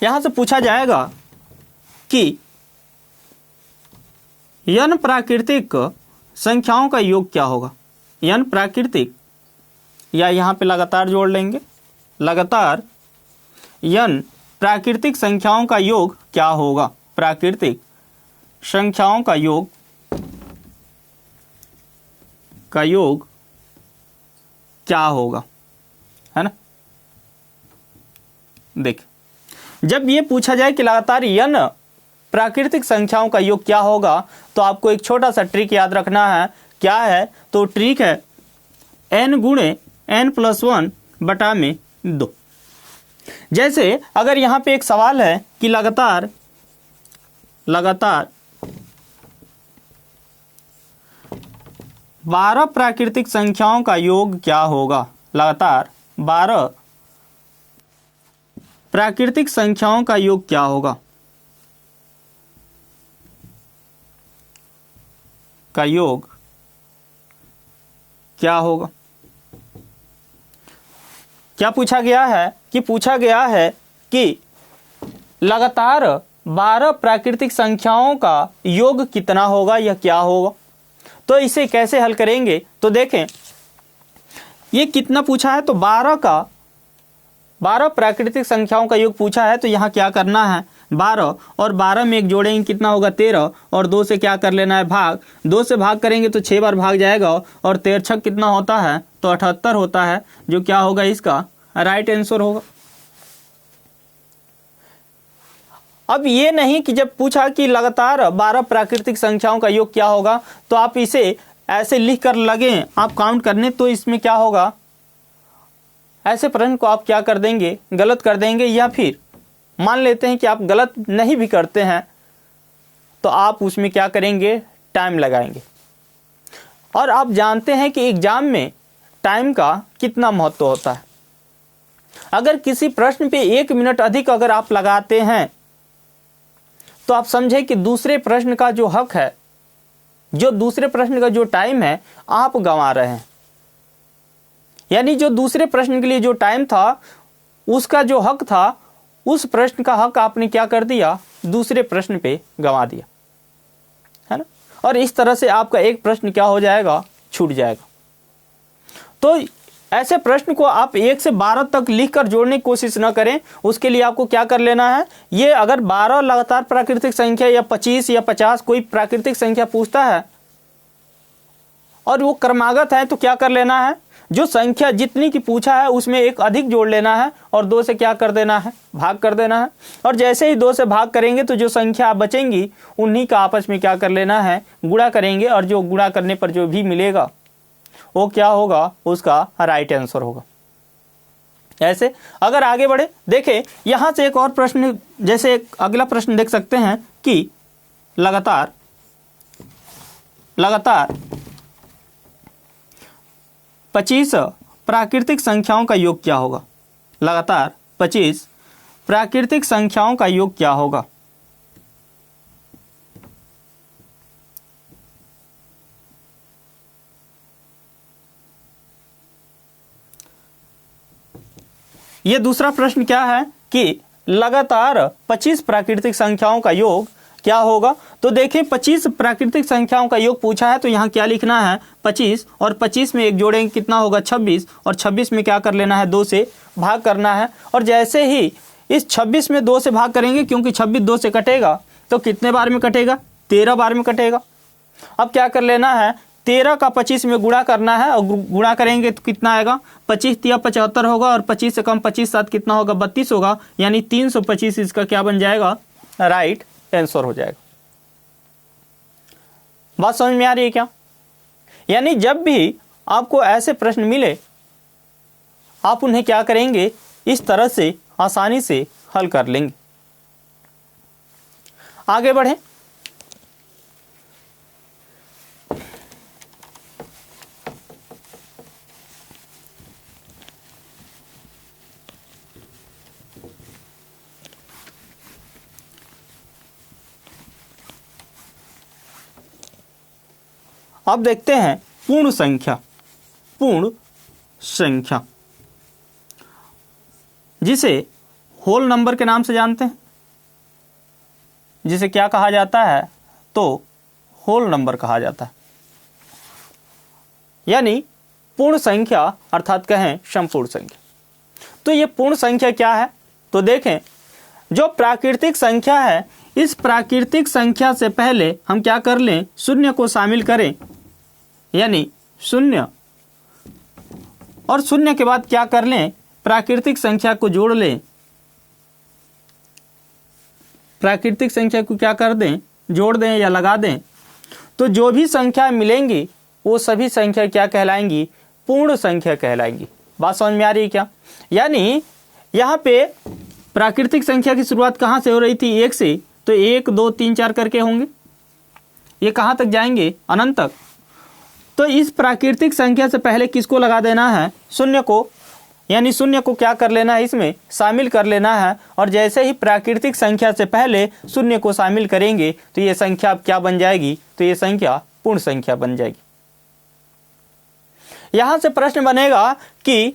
A: यहां से पूछा जाएगा कि n प्राकृतिक संख्याओं का योग क्या होगा। n प्राकृतिक, या यहां पे लगातार जोड़ लेंगे, लगातार n प्राकृतिक संख्याओं का योग क्या होगा। प्राकृतिक संख्याओं का योग क्या होगा, है ना। देख, जब ये पूछा जाए कि लगातार n प्राकृतिक संख्याओं का योग क्या होगा, तो आपको एक छोटा सा ट्रिक याद रखना है। क्या है? तो ट्रिक है n × n+1 बटा में 2। जैसे अगर यहां पे एक सवाल है कि लगातार 12 प्राकृतिक संख्याओं का योग क्या होगा। लगातार 12 प्राकृतिक संख्याओं का योग क्या होगा, का योग क्या होगा। क्या पूछा गया है? कि पूछा गया है कि लगातार 12 प्राकृतिक संख्याओं का योग कितना होगा या क्या होगा। तो इसे कैसे हल करेंगे? तो देखें, ये कितना पूछा है, तो 12 प्राकृतिक संख्याओं का योग पूछा है। तो यहाँ क्या करना है, 12 और 12 में एक जोड़ेंगे, कितना होगा? 13, और 2 से क्या कर लेना है? भाग। 2 से भाग करेंगे तो 6 बार भाग जाएगा, और 13 कितना होता है? तो 78 होता है, जो क्या होगा? इसका राइट आंसर होगा। अब ये नहीं कि जब पूछा कि लगातार 12 प्राकृतिक संख्याओं का योग क्या होगा, तो आप इसे ऐसे लिख कर लगे आप काउंट करने, तो इसमें क्या होगा? ऐसे प्रश्न को आप क्या कर देंगे? गलत कर देंगे। या फिर मान लेते हैं कि आप गलत नहीं भी करते हैं, तो आप उसमें क्या करेंगे? टाइम लगाएंगे। और आप जानते हैं कि एग्जाम में टाइम का कितना महत्व होता है। अगर किसी प्रश्न पे 1 मिनट अधिक अगर आप लगाते हैं, तो आप समझे कि दूसरे प्रश्न का जो हक है, जो दूसरे प्रश्न का जो टाइम है, आप गंवा रहे हैं। यानी जो दूसरे प्रश्न के लिए जो टाइम था, उसका जो हक था, उस प्रश्न का हक आपने क्या कर दिया? दूसरे प्रश्न पे गंवा दिया, है ना। और इस तरह से आपका एक प्रश्न क्या हो जाएगा? छूट जाएगा। तो ऐसे प्रश्न को आप 1 से 12 तक लिखकर जोड़ने की कोशिश न करें। उसके लिए आपको क्या कर लेना है, ये अगर 12 लगातार प्राकृतिक संख्या या 25 या 50 कोई प्राकृतिक संख्या पूछता है और वो क्रमागत है, तो क्या कर लेना है? जो संख्या जितनी की पूछा है उसमें एक अधिक जोड़ लेना है, और 2 से क्या कर देना है? भाग कर देना है। और जैसे ही 2 से भाग करेंगे तो जो संख्या बचेंगी उन्हीं का आपस में क्या कर लेना है? गुणा करेंगे, और जो गुणा करने पर जो भी मिलेगा वो क्या होगा? उसका राइट आंसर होगा। ऐसे अगर आगे बढ़े, देखें यहां से एक और प्रश्न, जैसे एक अगला प्रश्न देख सकते हैं कि लगातार 25 प्राकृतिक संख्याओं का योग क्या होगा। लगातार 25 प्राकृतिक संख्याओं का योग क्या होगा। ये दूसरा प्रश्न क्या है कि लगातार 25 प्राकृतिक संख्याओं का योग क्या होगा। तो देखिए 25 प्राकृतिक संख्याओं का योग पूछा है, तो यहाँ क्या लिखना है 25, और 25 में एक जोड़ेंगे कितना होगा 26, और 26 में क्या कर लेना है 2 से भाग करना है। और जैसे ही इस 26 में 2 से भाग करेंगे, क्योंकि 26 2 से कटेगा तो कितने बार में कटेगा 13 बार में कटेगा। अब क्या कर लेना है 13 का 25 में गुणा करना है, और गुणा करेंगे तो कितना आएगा 25 तिया 75 होगा, और 25 से कम 25 7 कितना होगा 32 होगा, यानी 325 इसका क्या बन जाएगा राइट आंसर हो जाएगा। बात समझ में आ रही है क्या। यानी जब भी आपको ऐसे प्रश्न मिले आप उन्हें क्या करेंगे इस तरह से आसानी से हल कर लेंगे। आगे बढ़ें। अब देखते हैं पूर्ण संख्या। पूर्ण संख्या जिसे होल नंबर के नाम से जानते हैं, जिसे क्या कहा जाता है तो होल नंबर कहा जाता है। यानी पूर्ण संख्या अर्थात कहें संपूर्ण संख्या। तो ये पूर्ण संख्या क्या है, तो देखें जो प्राकृतिक संख्या है, इस प्राकृतिक संख्या से पहले हम क्या कर लें शून्य को शामिल करें, यानी शून्य, और शून्य के बाद क्या कर लें प्राकृतिक संख्या को जोड़ लें। प्राकृतिक संख्या को क्या कर दें जोड़ दें या लगा दें, तो जो भी संख्या मिलेंगी वो सभी संख्या क्या कहलाएंगी पूर्ण संख्या कहलाएंगी। बात समझ में आ रही है क्या। यानी यहाँ पे प्राकृतिक संख्या की शुरुआत कहाँ से हो रही थी 1 से, तो 1 2 3 4 करके होंगे, ये कहाँ तक जाएंगे अनंत तक। तो इस प्राकृतिक संख्या से पहले किसको लगा देना है शून्य को, यानी शून्य को क्या कर लेना है इसमें शामिल कर लेना है। और जैसे ही प्राकृतिक संख्या से पहले शून्य को शामिल करेंगे तो ये संख्या क्या बन जाएगी, तो ये संख्या पूर्ण संख्या बन जाएगी। यहां से प्रश्न बनेगा कि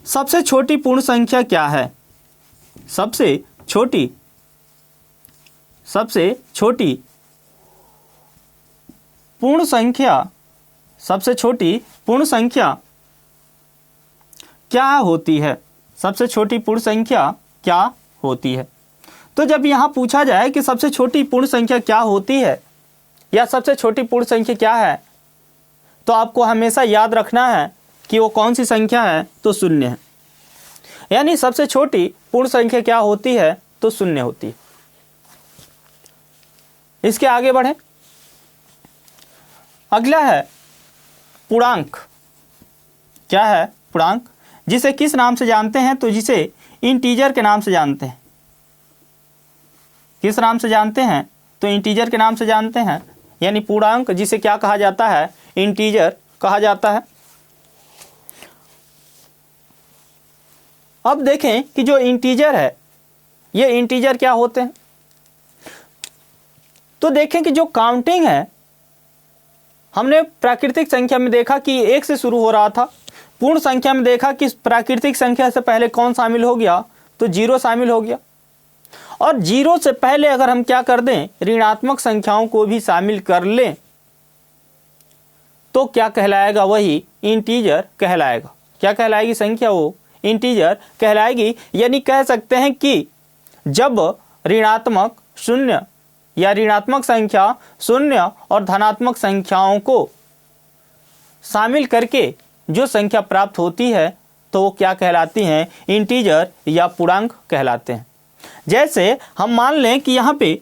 A: सबसे छोटी पूर्ण संख्या क्या है। सबसे छोटी पूर्ण संख्या, सबसे छोटी पूर्ण संख्या क्या होती है। सबसे छोटी पूर्ण संख्या क्या होती है। तो जब यहां पूछा जाए कि सबसे छोटी पूर्ण संख्या क्या होती है या सबसे छोटी पूर्ण संख्या क्या है, तो आपको हमेशा याद रखना है कि वो कौन सी संख्या है, तो शून्य है। यानी सबसे छोटी पूर्ण संख्या क्या होती है, तो शून्य होती है। इसके आगे बढ़े। अगला है पूर्णांक। क्या है पूर्णांक, जिसे किस नाम से जानते हैं, तो जिसे इंटीजर के नाम से जानते हैं। किस नाम से जानते हैं, तो इंटीजर के नाम से जानते हैं। यानी पूर्णांक जिसे क्या कहा जाता है इंटीजर कहा जाता है। अब देखें कि जो इंटीजर है ये इंटीजर क्या होते हैं। तो देखें कि जो काउंटिंग है हमने प्राकृतिक संख्या में देखा कि 1 से शुरू हो रहा था, पूर्ण संख्या में देखा कि प्राकृतिक संख्या से पहले कौन शामिल हो गया, तो 0 शामिल हो गया। और 0 से पहले अगर हम क्या कर दें ऋणात्मक संख्याओं को भी शामिल कर लें तो क्या कहलाएगा, वही इंटीजर कहलाएगा। क्या कहलाएगी संख्या, वो इंटीजर कहलाएगी। यानी कह सकते हैं कि जब ऋणात्मक शून्य या ऋणात्मक संख्या शून्य और धनात्मक संख्याओं को शामिल करके जो संख्या प्राप्त होती है तो वो क्या कहलाती हैं इंटीजर या पूर्णांक कहलाते हैं। जैसे हम मान लें कि यहाँ पे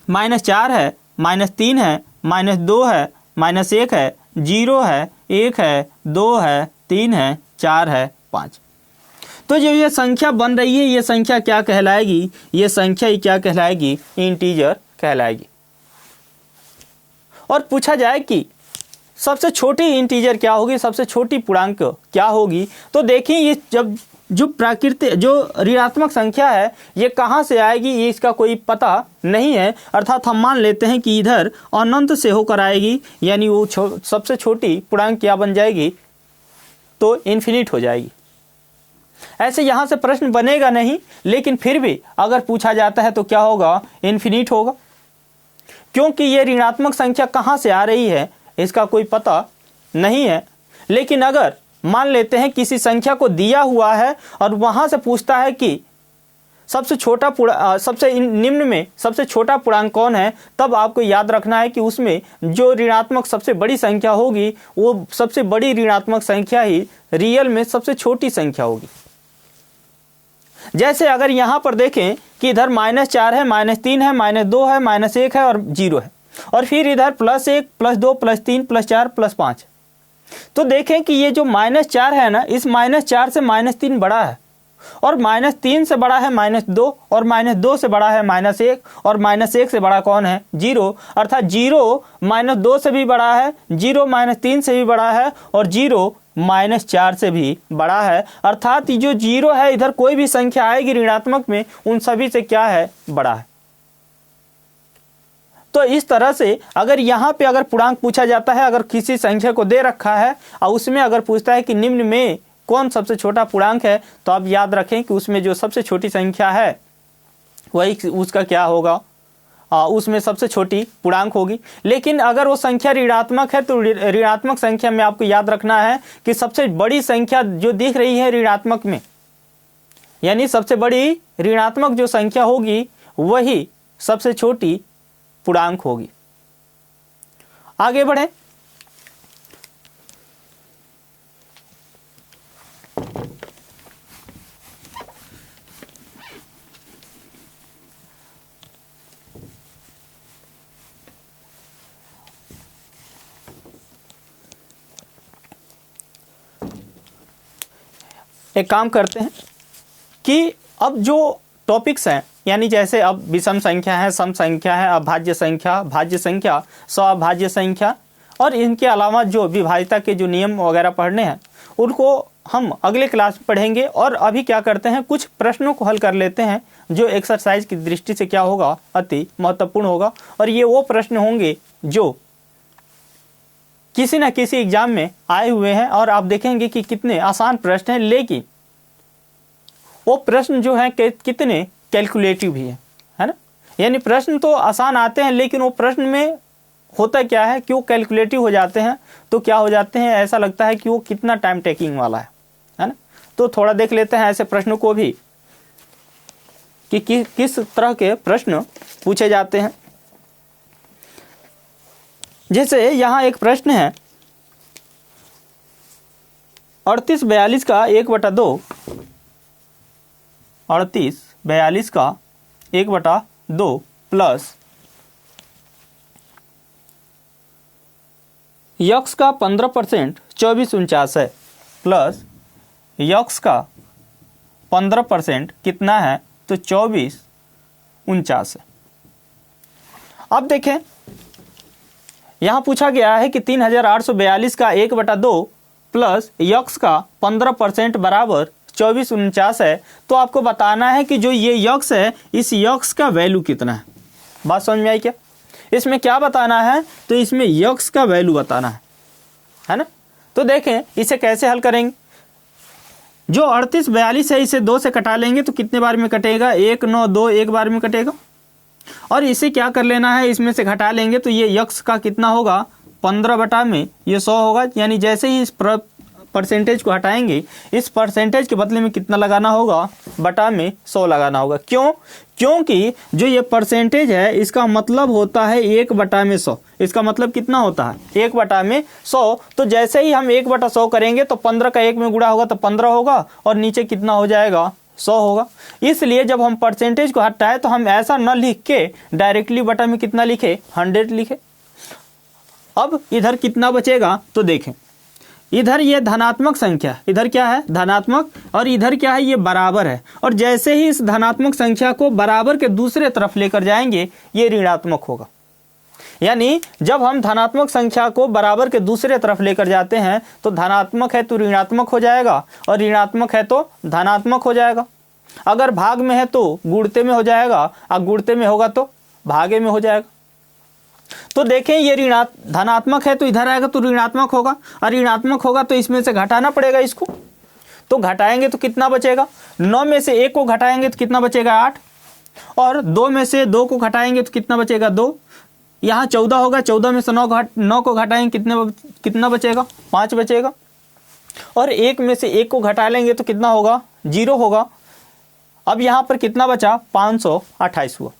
A: -4 है, -3 है, -2 है, -1 है, 0 है, 1 है, 2 है, 3 है, 4 है, 5। तो जो ये संख्या बन रही है ये संख्या क्या कहलाएगी, ये संख्या ही क्या कहलाएगी इंटीजर कहलाएगी। और पूछा जाए कि सबसे छोटी इंटीजर क्या होगी, सबसे छोटी पूर्णांक क्या होगी, तो देखिए ये जब जो प्राकृतिक जो ऋणात्मक संख्या है ये कहाँ से आएगी ये इसका कोई पता नहीं है। अर्थात हम मान लेते हैं कि इधर अनंत से होकर आएगी, यानी वो सबसे छोटी पूर्णांक क्या बन जाएगी, तो इन्फिनिट हो जाएगी। ऐसे यहाँ से प्रश्न बनेगा नहीं, लेकिन फिर भी अगर पूछा जाता है तो क्या होगा, इन्फिनिट होगा, क्योंकि ये ऋणात्मक संख्या कहाँ से आ रही है इसका कोई पता नहीं है। लेकिन अगर मान लेते हैं किसी संख्या को दिया हुआ है और वहाँ से पूछता है कि सबसे निम्न में सबसे छोटा पूर्णांक कौन है, तब आपको याद रखना है कि उसमें जो ऋणात्मक सबसे बड़ी संख्या होगी वो सबसे बड़ी ऋणात्मक संख्या ही रियल में सबसे छोटी संख्या होगी। जैसे अगर यहाँ पर देखें कि इधर -4 है, -3 है, -2 है, -1 है और 0 है, और फिर इधर +1 +2 +3 +4 +5, तो देखें कि ये जो -4 है ना, इस -4 से -3 बड़ा है, और -3 से बड़ा है -2, और -2 से बड़ा है -1, और -1 से बड़ा कौन है, 0, अर्थात 0 -2 से भी बड़ा है, 0 -3 से भी बड़ा है, और 0 -4 से भी बड़ा है। अर्थात ये जो 0 है, इधर कोई भी संख्या आएगी ऋणात्मक में, उन सभी से क्या है, बड़ा है। तो इस तरह से अगर यहाँ पे अगर पूर्णांक पूछा जाता है, अगर किसी संख्या को दे रखा है और उसमें अगर पूछता है कि निम्न में कौन सबसे छोटा पूर्णांक है, तो आप याद रखें कि उसमें जो सबसे छोटी संख्या है वही उसका क्या होगा, उसमें सबसे छोटी पूर्णांक होगी। लेकिन अगर वो संख्या ऋणात्मक है तो ऋणात्मक संख्या में आपको याद रखना है कि सबसे बड़ी संख्या जो दिख रही है ऋणात्मक में, यानी सबसे बड़ी ऋणात्मक जो संख्या होगी वही सबसे छोटी पूर्णांक होगी। आगे बढ़े। एक काम करते हैं कि अब जो टॉपिक्स हैं, यानी जैसे अब विषम संख्या है, सम संख्या है, अभाज्य संख्या, भाज्य संख्या, स्वभाज्य संख्या, और इनके अलावा जो विभाज्यता के जो नियम वगैरह पढ़ने हैं उनको हम अगले क्लास में पढ़ेंगे। और अभी क्या करते हैं, कुछ प्रश्नों को हल कर लेते हैं जो एक्सरसाइज की दृष्टि से क्या होगा, अति महत्वपूर्ण होगा। और ये वो प्रश्न होंगे जो किसी न किसी एग्जाम में आए हुए हैं, और आप देखेंगे कि कितने आसान प्रश्न हैं, लेकिन वो प्रश्न जो है कितने कैलकुलेटिव भी है ना। यानी प्रश्न तो आसान आते हैं, लेकिन वो प्रश्न में होता क्या है कि वो कैलकुलेटिव हो जाते हैं। तो क्या हो जाते हैं, ऐसा लगता है कि वो कितना टाइम टेकिंग वाला है ना। तो थोड़ा देख लेते हैं ऐसे प्रश्नों को भी कि किस तरह के प्रश्न पूछे जाते हैं। जैसे यहाँ एक प्रश्न है 3842 का 1/2, 3842 का 1/2 प्लस यक्स का 15% 2449 है, प्लस यक्स का 15% कितना है, तो 2449 है। अब देखें यहां पूछा गया है कि 3842 का 1/2 प्लस यक्स का 15% बराबर 2449 है। तो आपको बताना है कि जो ये यक्स है, इस यक्स का वैल्यू कितना है। बात समझ में आई क्या? इसमें क्या बताना है, तो इसमें यक्स का वैल्यू बताना है ना। तो देखें इसे कैसे हल करेंगे। जो 3842 है इसे 2 से कटा लेंगे तो कितने बार में कटेगा, 1 9 2 एक बार में कटेगा। और इसे क्या कर लेना है, इसमें से घटा लेंगे तो ये यक्स का कितना होगा, 15 में ये 100 होगा। यानी जैसे ही इस परसेंटेज को हटाएंगे, इस परसेंटेज के बदले में कितना लगाना होगा, बटा में 100 लगाना होगा। क्यों? क्योंकि जो ये परसेंटेज है इसका मतलब होता है 1/100। इसका मतलब कितना होता है, 1/100। तो जैसे ही हम 1/100 करेंगे तो 15 का 1 में गुणा होगा तो 15 होगा, और नीचे कितना हो जाएगा, 100 होगा। इसलिए जब हम परसेंटेज को हटाए तो हम ऐसा न लिख के डायरेक्टली बटा में कितना लिखे, 100 लिखे। अब इधर कितना बचेगा, तो देखें इधर ये धनात्मक संख्या, इधर क्या है, धनात्मक, और इधर क्या है, ये बराबर है। और जैसे ही इस धनात्मक संख्या को बराबर के दूसरे तरफ लेकर जाएंगे ये ऋणात्मक होगा। यानी जब हम धनात्मक संख्या को बराबर के दूसरे तरफ लेकर जाते हैं तो धनात्मक है तो ऋणात्मक हो जाएगा, और ऋणात्मक है तो धनात्मक हो जाएगा। अगर भाग में है तो गुणते में हो जाएगा, और गुणते में होगा तो भागे में हो जाएगा। तो देखें ये धनात्मक है तो इधर आएगा तो ऋणात्मक होगा, और ऋणात्मक होगा तो इसमें से घटाना पड़ेगा इसको। तो घटाएंगे तो कितना बचेगा, 9 में से 1 को घटाएंगे तो कितना बचेगा 8, और 2 में से 2 को घटाएंगे तो कितना बचेगा 2, यहाँ 14 होगा, 14 में से 9 को घटाएंगे कितना बचेगा 5 बचेगा, और 1 में से 1 को घटा लेंगे तो कितना होगा 0 होगा। अब यहाँ पर कितना बचा 528 हुआ।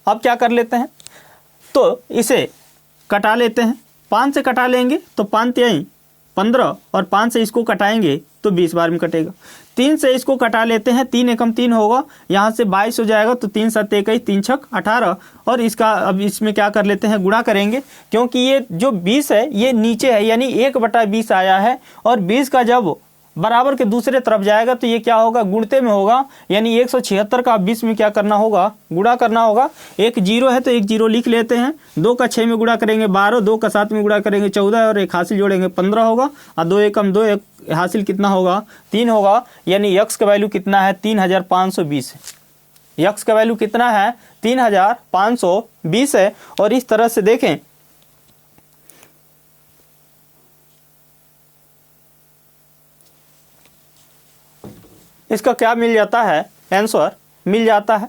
A: अब क्या कर लेते हैं, तो इसे कटा लेते हैं, 5 से कटा लेंगे तो 5 तिहाई 15, और 5 से इसको कटाएंगे तो 20 बार में कटेगा। 3 से इसको कटा लेते हैं, 3 एकम 3 होगा, यहाँ से 22 हो जाएगा, तो 3 7 21, 3 छक 18, और इसका अब इसमें क्या कर लेते हैं गुणा करेंगे, क्योंकि ये जो 20 है ये नीचे है, यानी 1/20 आया है, और 20 का जब बराबर के दूसरे तरफ जाएगा तो ये क्या होगा गुणते में होगा, यानी 176 का 20 में क्या करना होगा गुणा करना होगा। एक 0 है तो एक 0 लिख लेते हैं, 2 का 6 में गुणा करेंगे 12, 2 का 7 में गुणा करेंगे 14, और एक हासिल जोड़ेंगे 15 होगा, और 2 एकम 2, एक हासिल कितना होगा 3 होगा, यानी यक्स का वैल्यू कितना है 3520 है। यक्स का वैल्यू कितना है 3520 है। और इस तरह से देखें इसका क्या मिल जाता है, आंसर मिल जाता है।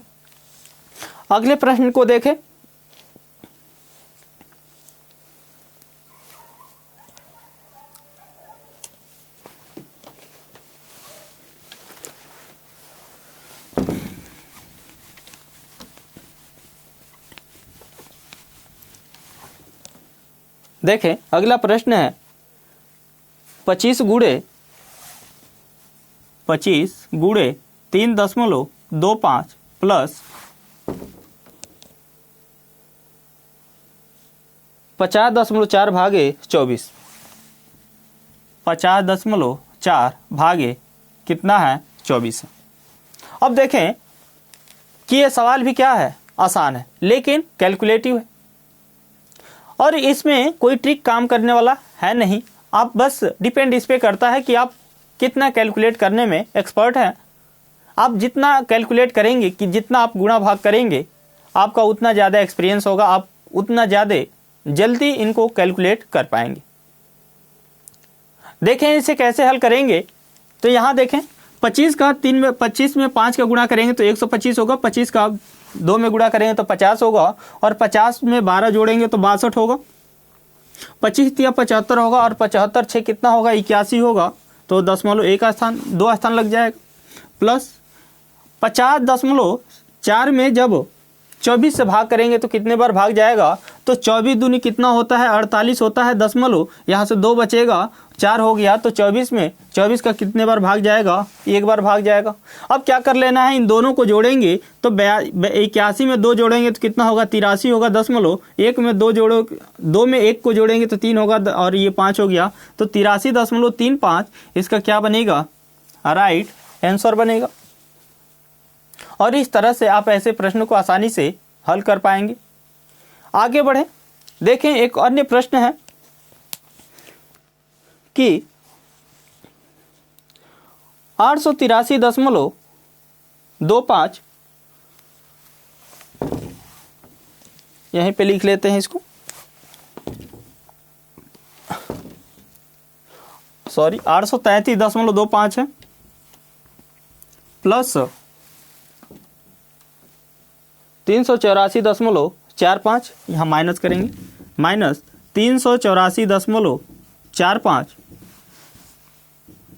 A: अगले प्रश्न को देखें, देखें अगला प्रश्न है 25 गुणे 3.25 प्लस 50.4 भागे 24, 50.4 भागे कितना है 24 है। अब देखें कि ये सवाल भी क्या है आसान है, लेकिन कैलकुलेटिव है, और इसमें कोई ट्रिक काम करने वाला है नहीं। आप बस डिपेंड इस पे करता है कि आप कितना कैलकुलेट करने में एक्सपर्ट हैं। आप जितना कैलकुलेट करेंगे, कि जितना आप गुणा भाग करेंगे, आपका उतना ज़्यादा एक्सपीरियंस होगा, आप उतना ज़्यादा जल्दी इनको कैलकुलेट कर पाएंगे। देखें इसे कैसे हल करेंगे, तो यहाँ देखें 25 में 5 का गुणा करेंगे तो 125 होगा, 25 का 2 में गुणा करेंगे तो 50 होगा, और 50 में 12 जोड़ेंगे तो 62 होगा, 25 या 75 होगा, और 75 6 कितना होगा 81 होगा, तो 2 स्थान लग जाएगा। प्लस 50.4 में जब 24 से भाग करेंगे तो कितने बार भाग जाएगा, तो 24 दूनी कितना होता है 48 होता है, दशमलव यहाँ से 2 बचेगा, 4 हो गया, तो 24 में 24 का कितने बार भाग जाएगा, 1 बार भाग जाएगा। अब क्या कर लेना है, इन दोनों को जोड़ेंगे तो 81 में 2 जोड़ेंगे तो कितना होगा 83 होगा, दशमलव 1 में 2 में 1 को जोड़ेंगे तो 3 होगा, और ये 5 हो गया, तो 83.35 इसका क्या बनेगा राइट आंसर बनेगा। और इस तरह से आप ऐसे प्रश्न को आसानी से हल कर पाएंगे। आगे बढ़े, देखें एक अन्य प्रश्न है कि 883.25 यहीं पे लिख लेते हैं इसको, सॉरी 833.25 है, प्लस 384.45 यहाँ माइनस करेंगे, माइनस 384.45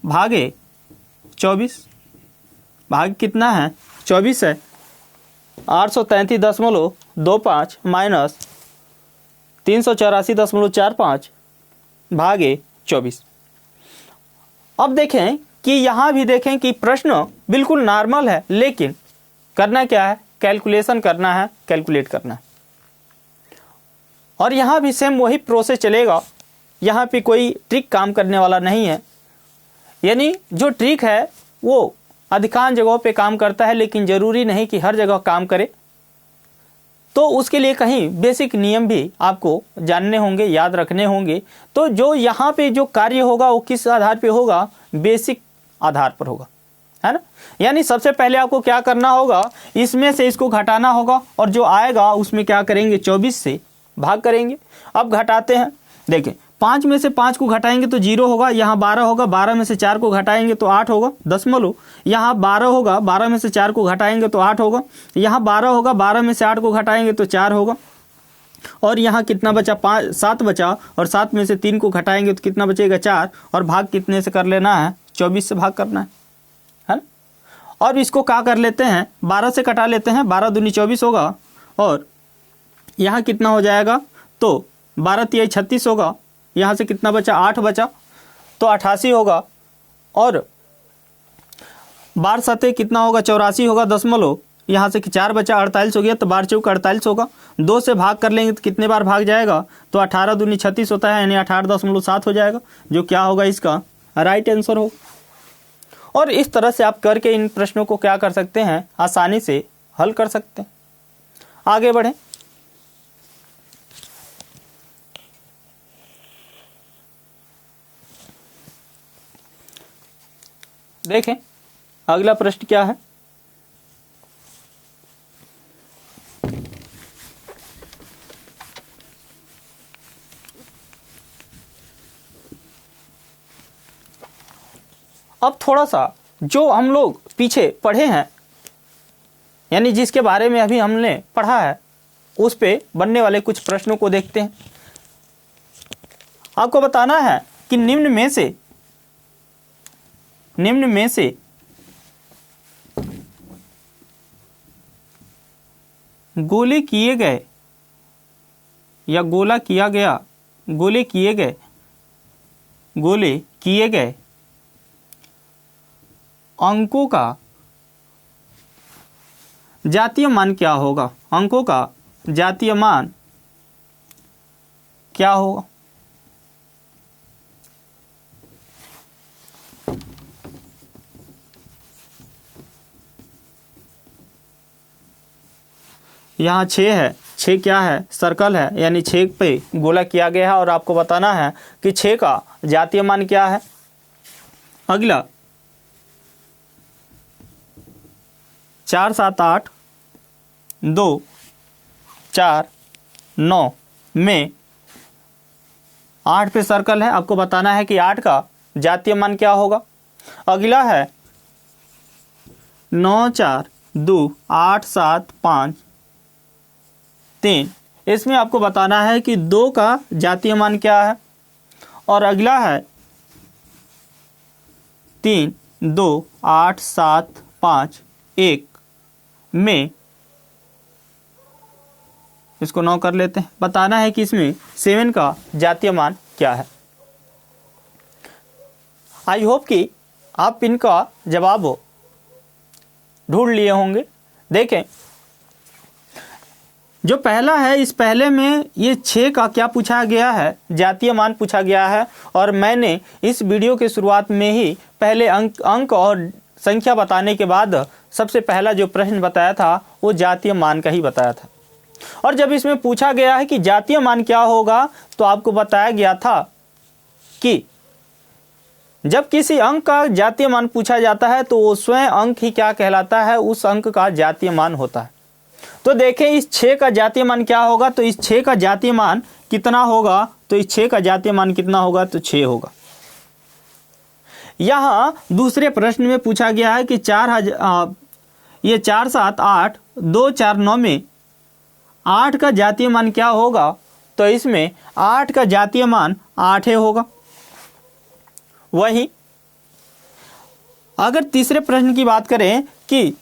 A: भागे 24, भाग कितना है 24 है, 833.25 माइनस 384.45 भागे 24। अब देखें कि यहाँ भी देखें कि प्रश्न बिल्कुल नॉर्मल है, लेकिन करना क्या है कैलकुलेशन करना है, कैलकुलेट करना है। और यहाँ भी सेम वही प्रोसेस चलेगा, यहाँ पे कोई ट्रिक काम करने वाला नहीं है। यानी जो ट्रिक है वो अधिकांश जगहों पे काम करता है, लेकिन ज़रूरी नहीं कि हर जगह काम करे। तो उसके लिए कहीं बेसिक नियम भी आपको जानने होंगे, याद रखने होंगे। तो जो यहाँ पे जो कार्य होगा वो किस आधार पे होगा, बेसिक आधार पर होगा, है ना। यानी सबसे पहले आपको क्या करना होगा, इसमें से इसको घटाना होगा, और जो आएगा उसमें क्या करेंगे 24 से भाग करेंगे। अब घटाते हैं, देखें 5 में से 5 को घटाएंगे तो 0 होगा, यहाँ 12 होगा, 12 में से 4 को घटाएंगे तो 8 होगा दशमलव, यहाँ 12 होगा, 12 में से 4 को घटाएंगे तो 8 होगा, यहाँ 12 होगा, 12 में से 8 को घटाएंगे तो 4 होगा, और यहाँ कितना बचा, 7 बचा, और 7 में से 3 को घटाएंगे तो कितना बचेगा 4, और भाग कितने से कर लेना है, 24 से भाग करना है ना। और इसको क्या कर लेते हैं, 12 से कटा लेते हैं, 12 दूनी 24 होगा, और यहाँ कितना हो जाएगा, तो 12 तिहाई 36 होगा, यहाँ से कितना बचा, 8 बचा तो 88 होगा, और 12 सतह कितना होगा, 84 होगा दशमलव, यहाँ से 4 बचा 48 हो गया, तो 12 चौक 48 होगा, 2 से भाग कर लेंगे तो कितने बार भाग जाएगा, तो 18 दूनी 36 होता है, यानी 18.7 हो जाएगा, जो क्या होगा इसका राइट आंसर हो। और इस तरह से आप करके इन प्रश्नों को क्या कर सकते हैं, आसानी से हल कर सकते हैं। आगे बढ़ें। देखें अगला प्रश्न क्या है। अब थोड़ा सा जो हम लोग पीछे पढ़े हैं, यानी जिसके बारे में अभी हमने पढ़ा है, उस पे बनने वाले कुछ प्रश्नों को देखते हैं। आपको बताना है कि निम्न में से गोले किए गए या गोला किया गया, गोले किए गए अंकों का जातीय मान क्या होगा, अंकों का जातीय मान क्या होगा। यहाँ 6 है, 6 क्या है, सर्कल है, यानी 6 पे गोला किया गया है, और आपको बताना है कि 6 का जातीय मान क्या है। अगला 4 7 8 2 4 9 में 8 पे सर्कल है, आपको बताना है कि 8 का जातीय मान क्या होगा। अगला है 9 4 2 8 7 5 3, इसमें आपको बताना है कि 2 का जातीय मान क्या है। और अगला है 3 2 8 7 5 1 में, इसको 9 कर लेते हैं, बताना है कि इसमें 7 का जातीय मान क्या है। आई होप कि आप इनका जवाब ढूंढ लिए होंगे। देखें जो पहला है, इस पहले में ये 6 का क्या पूछा गया है, जातीय मान पूछा गया है, और मैंने इस वीडियो के शुरुआत में ही पहले अंक और संख्या बताने के बाद सबसे पहला जो प्रश्न बताया था वो जातीय मान का ही बताया था। और जब इसमें पूछा गया है कि जातीय मान क्या होगा, तो आपको बताया गया था कि जब किसी अंक का जातीय मान पूछा जाता है तो वो स्वयं अंक ही क्या कहलाता है, उस अंक का जातीय मान होता है। तो देखें इस 6 का जातीय मान क्या होगा, तो इस 6 का जातीय मान कितना होगा, तो इस 6 का जातीय मान कितना होगा, तो 6 होगा। यहाँ दूसरे प्रश्न में पूछा गया है कि 4 7 8 2 4 9 में 8 का जातीय मान क्या होगा, तो इसमें 8 का जातीय मान 8 होगा। वहीं अगर तीसरे प्रश्न की बात करें कि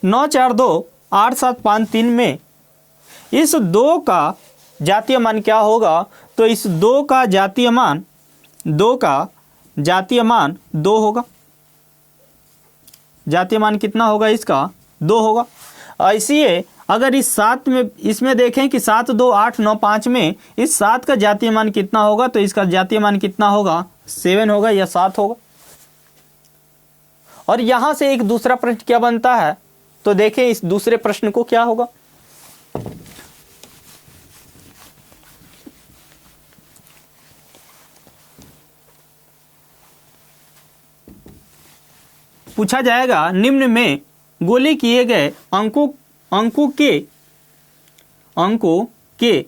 A: 9 4 2 8 7 5 3 में इस 2 का जातीय मान क्या होगा, तो इस 2 का जातीय मान 2 होगा। जातीय मान कितना होगा इसका, 2 होगा। ऐसी है अगर इस 7 में, इसमें देखें कि 7 2 8 9 5 में इस 7 का जातीय मान कितना होगा, तो इसका जातीय मान कितना होगा, 7 होगा या 7 होगा। और यहां से एक दूसरा प्रश्न क्या बनता है, तो देखें इस दूसरे प्रश्न को क्या होगा। पूछा जाएगा निम्न में गोले किए गए अंकों के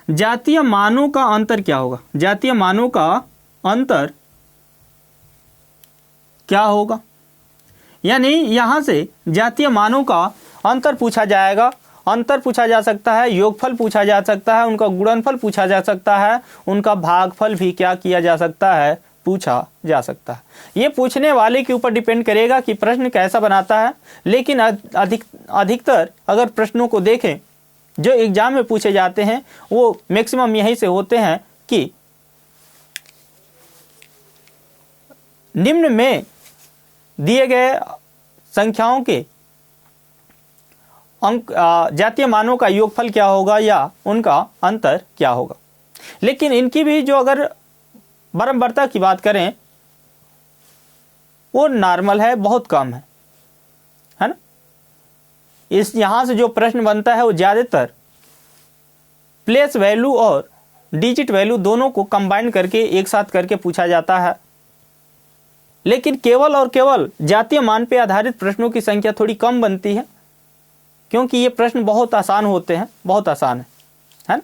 A: जातीय मानों का अंतर क्या होगा? जातीय मानों का अंतर क्या होगा? यानी यहां से जातीय मानों का अंतर पूछा जाएगा। अंतर पूछा जा सकता है, योगफल पूछा जा सकता है, उनका गुणनफल पूछा जा सकता है, उनका भागफल भी क्या किया जा सकता है, पूछा जा सकता है। ये पूछने वाले के ऊपर डिपेंड करेगा कि प्रश्न कैसा बनाता है। लेकिन अधिकतर अगर प्रश्नों को देखें जो एग्जाम में पूछे जाते हैं वो मैक्सिमम यहीं से होते हैं कि निम्न में दिए गए संख्याओं के अंक जातीय मानों का योगफल क्या होगा या उनका अंतर क्या होगा। लेकिन इनकी भी जो अगर बारंबारता की बात करें वो नॉर्मल है, बहुत कम है ना। इस यहां से जो प्रश्न बनता है वो ज्यादातर प्लेस वैल्यू और डिजिट वैल्यू दोनों को कंबाइन करके एक साथ करके पूछा जाता है। लेकिन केवल और केवल जातीय मान पे आधारित प्रश्नों की संख्या थोड़ी कम बनती है, क्योंकि ये प्रश्न बहुत आसान होते हैं, बहुत आसान है ना।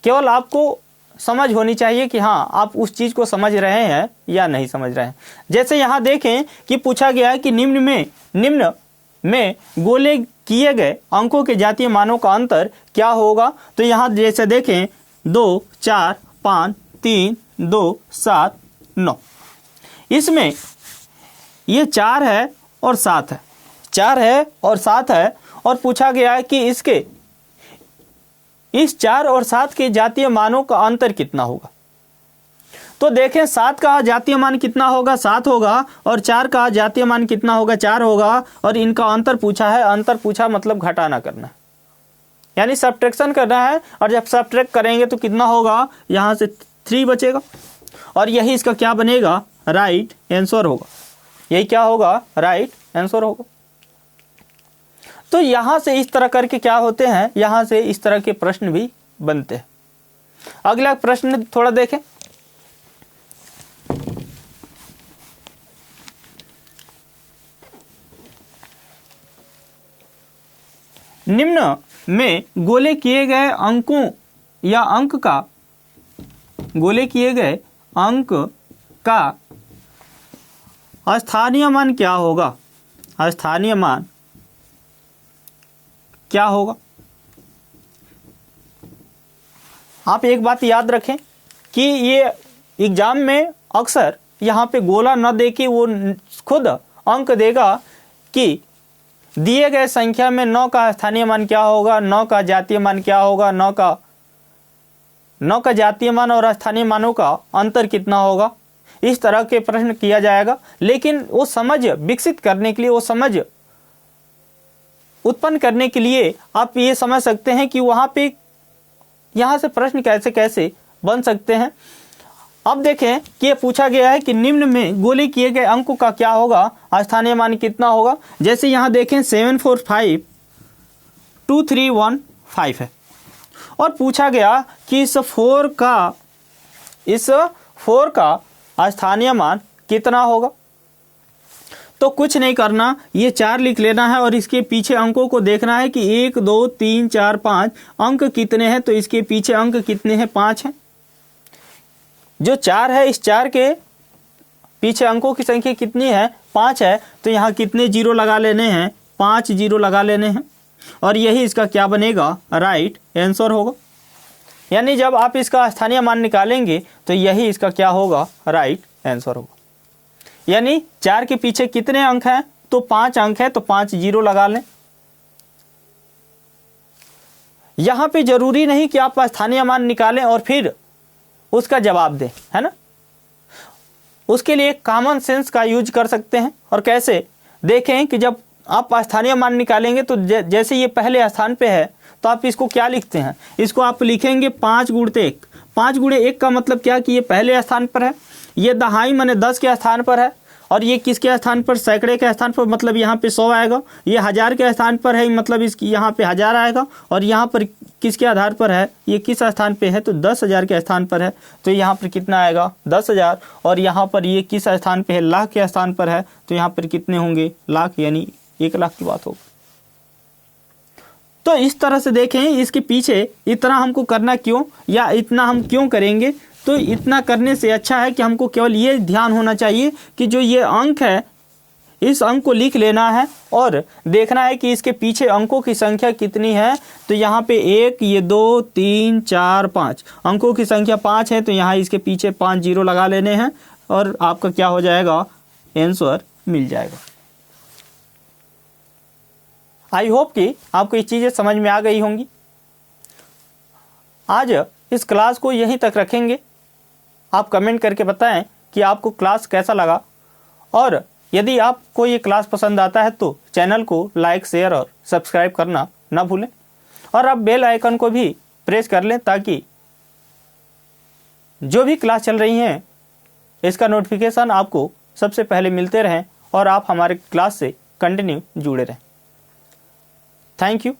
A: केवल आपको समझ होनी चाहिए कि हाँ आप उस चीज़ को समझ रहे हैं या नहीं समझ रहे हैं। जैसे यहाँ देखें कि पूछा गया है कि निम्न में गोले किए गए अंकों के जातीय मानों का अंतर क्या होगा। तो यहाँ जैसे देखें 2, 4, 5, 3, 2, 7, 9, इसमें ये 4 है और 7 है, 4 है और 7 है। और पूछा गया है कि इस 4 और 7 के जातीय मानों का अंतर कितना होगा। तो देखें 7 का जातीय मान कितना होगा, 7 होगा, और 4 का जातीय मान कितना होगा, 4 होगा, और इनका अंतर पूछा है। अंतर पूछा मतलब घटाना करना है, यानी सब्ट्रैक्शन करना है। और जब सब्ट्रैक्ट करेंगे तो कितना होगा, यहाँ से 3 बचेगा, और यही इसका क्या बनेगा, राइट आंसर होगा। यही क्या होगा, राइट आंसर होगा। तो यहां से इस तरह करके क्या होते हैं, यहां से इस तरह के प्रश्न भी बनते हैं। अगला प्रश्न थोड़ा देखें। निम्न में गोले किए गए अंकों या गोले किए गए अंक का स्थानीय मान क्या होगा, स्थानीय मान क्या होगा। आप एक बात याद रखें कि ये एग्जाम में अक्सर यहाँ पे गोला न दे के वो खुद अंक देगा कि दिए गए संख्या में 9 का स्थानीय मान क्या होगा, 9 का जातीय मान क्या होगा, 9 का जातीय मान और स्थानीय मानों का अंतर कितना होगा। इस तरह के प्रश्न किया जाएगा। लेकिन वो समझ विकसित करने के लिए, वो समझ उत्पन्न करने के लिए आप ये समझ सकते हैं कि वहां पे यहां से प्रश्न कैसे कैसे बन सकते हैं। अब देखें कि ये पूछा गया है कि निम्न में गोले किए गए अंकों का क्या होगा, स्थानीय मान कितना होगा। जैसे यहां देखें 7452315 है, और पूछा गया कि इस 4 का स्थानीय मान कितना होगा। तो कुछ नहीं करना, ये 4 लिख लेना है और इसके पीछे अंकों को देखना है कि 1, 2, 3, 4, 5 अंक कितने हैं। तो इसके पीछे अंक कितने हैं, 5 हैं। जो 4 है, इस 4 के पीछे अंकों की संख्या कितनी है, 5 है। तो यहाँ कितने जीरो लगा लेने हैं, 5 जीरो लगा लेने हैं, और यही इसका क्या बनेगा, राइट आंसर होगा। यानी जब आप इसका स्थानीय मान निकालेंगे तो यही इसका क्या होगा, राइट आंसर होगा। यानी 4 के पीछे कितने अंक हैं, तो 5 अंक है, तो 5 जीरो लगा लें। यहां पे जरूरी नहीं कि आप स्थानीय मान निकालें और फिर उसका जवाब दें, है ना। उसके लिए कॉमन सेंस का यूज कर सकते हैं। और कैसे, देखें कि जब आप स्थानीय मान निकालेंगे तो जैसे ये पहले स्थान पे है तो आप इसको क्या लिखते हैं, इसको आप लिखेंगे 5 गुणित 1। 5 गुणित 1 का मतलब क्या कि ये पहले स्थान पर है, ये दहाई माने 10 के स्थान पर है, और ये किसके स्थान पर, सैकड़े के स्थान पर, मतलब यहाँ पे 100 आएगा। ये 1000 के स्थान पर है, मतलब इसकी यहाँ पे 1000 आएगा। और यहाँ पर किसके आधार पर है, ये किस स्थान पे है, तो 10,000 के स्थान पर है, तो यहाँ पर कितना आएगा, 10,000। और यहाँ पर ये किस स्थान पे है, लाख के स्थान पर है, तो यहाँ पर कितने होंगे, लाख, यानी 1 लाख की बात होगी। तो इस तरह से देखें, इसके पीछे इतना हमको करना क्यों, या इतना हम क्यों करेंगे। तो इतना करने से अच्छा है कि हमको केवल ये ध्यान होना चाहिए कि जो ये अंक है इस अंक को लिख लेना है और देखना है कि इसके पीछे अंकों की संख्या कितनी है। तो यहाँ पे 1, ये 2, 3, 4, 5 अंकों की संख्या 5 है, तो यहाँ इसके पीछे 5 जीरो लगा लेने हैं और आपका क्या हो जाएगा, आंसर मिल जाएगा। आई होप कि आपको ये चीज़ें समझ में आ गई होंगी। आज इस क्लास को यहीं तक रखेंगे। आप कमेंट करके बताएं कि आपको क्लास कैसा लगा, और यदि आपको ये क्लास पसंद आता है तो चैनल को लाइक, शेयर और सब्सक्राइब करना ना भूलें, और आप बेल आइकन को भी प्रेस कर लें ताकि जो भी क्लास चल रही हैं इसका नोटिफिकेशन आपको सबसे पहले मिलते रहें और आप हमारे क्लास से कंटिन्यू जुड़े रहें। Thank you.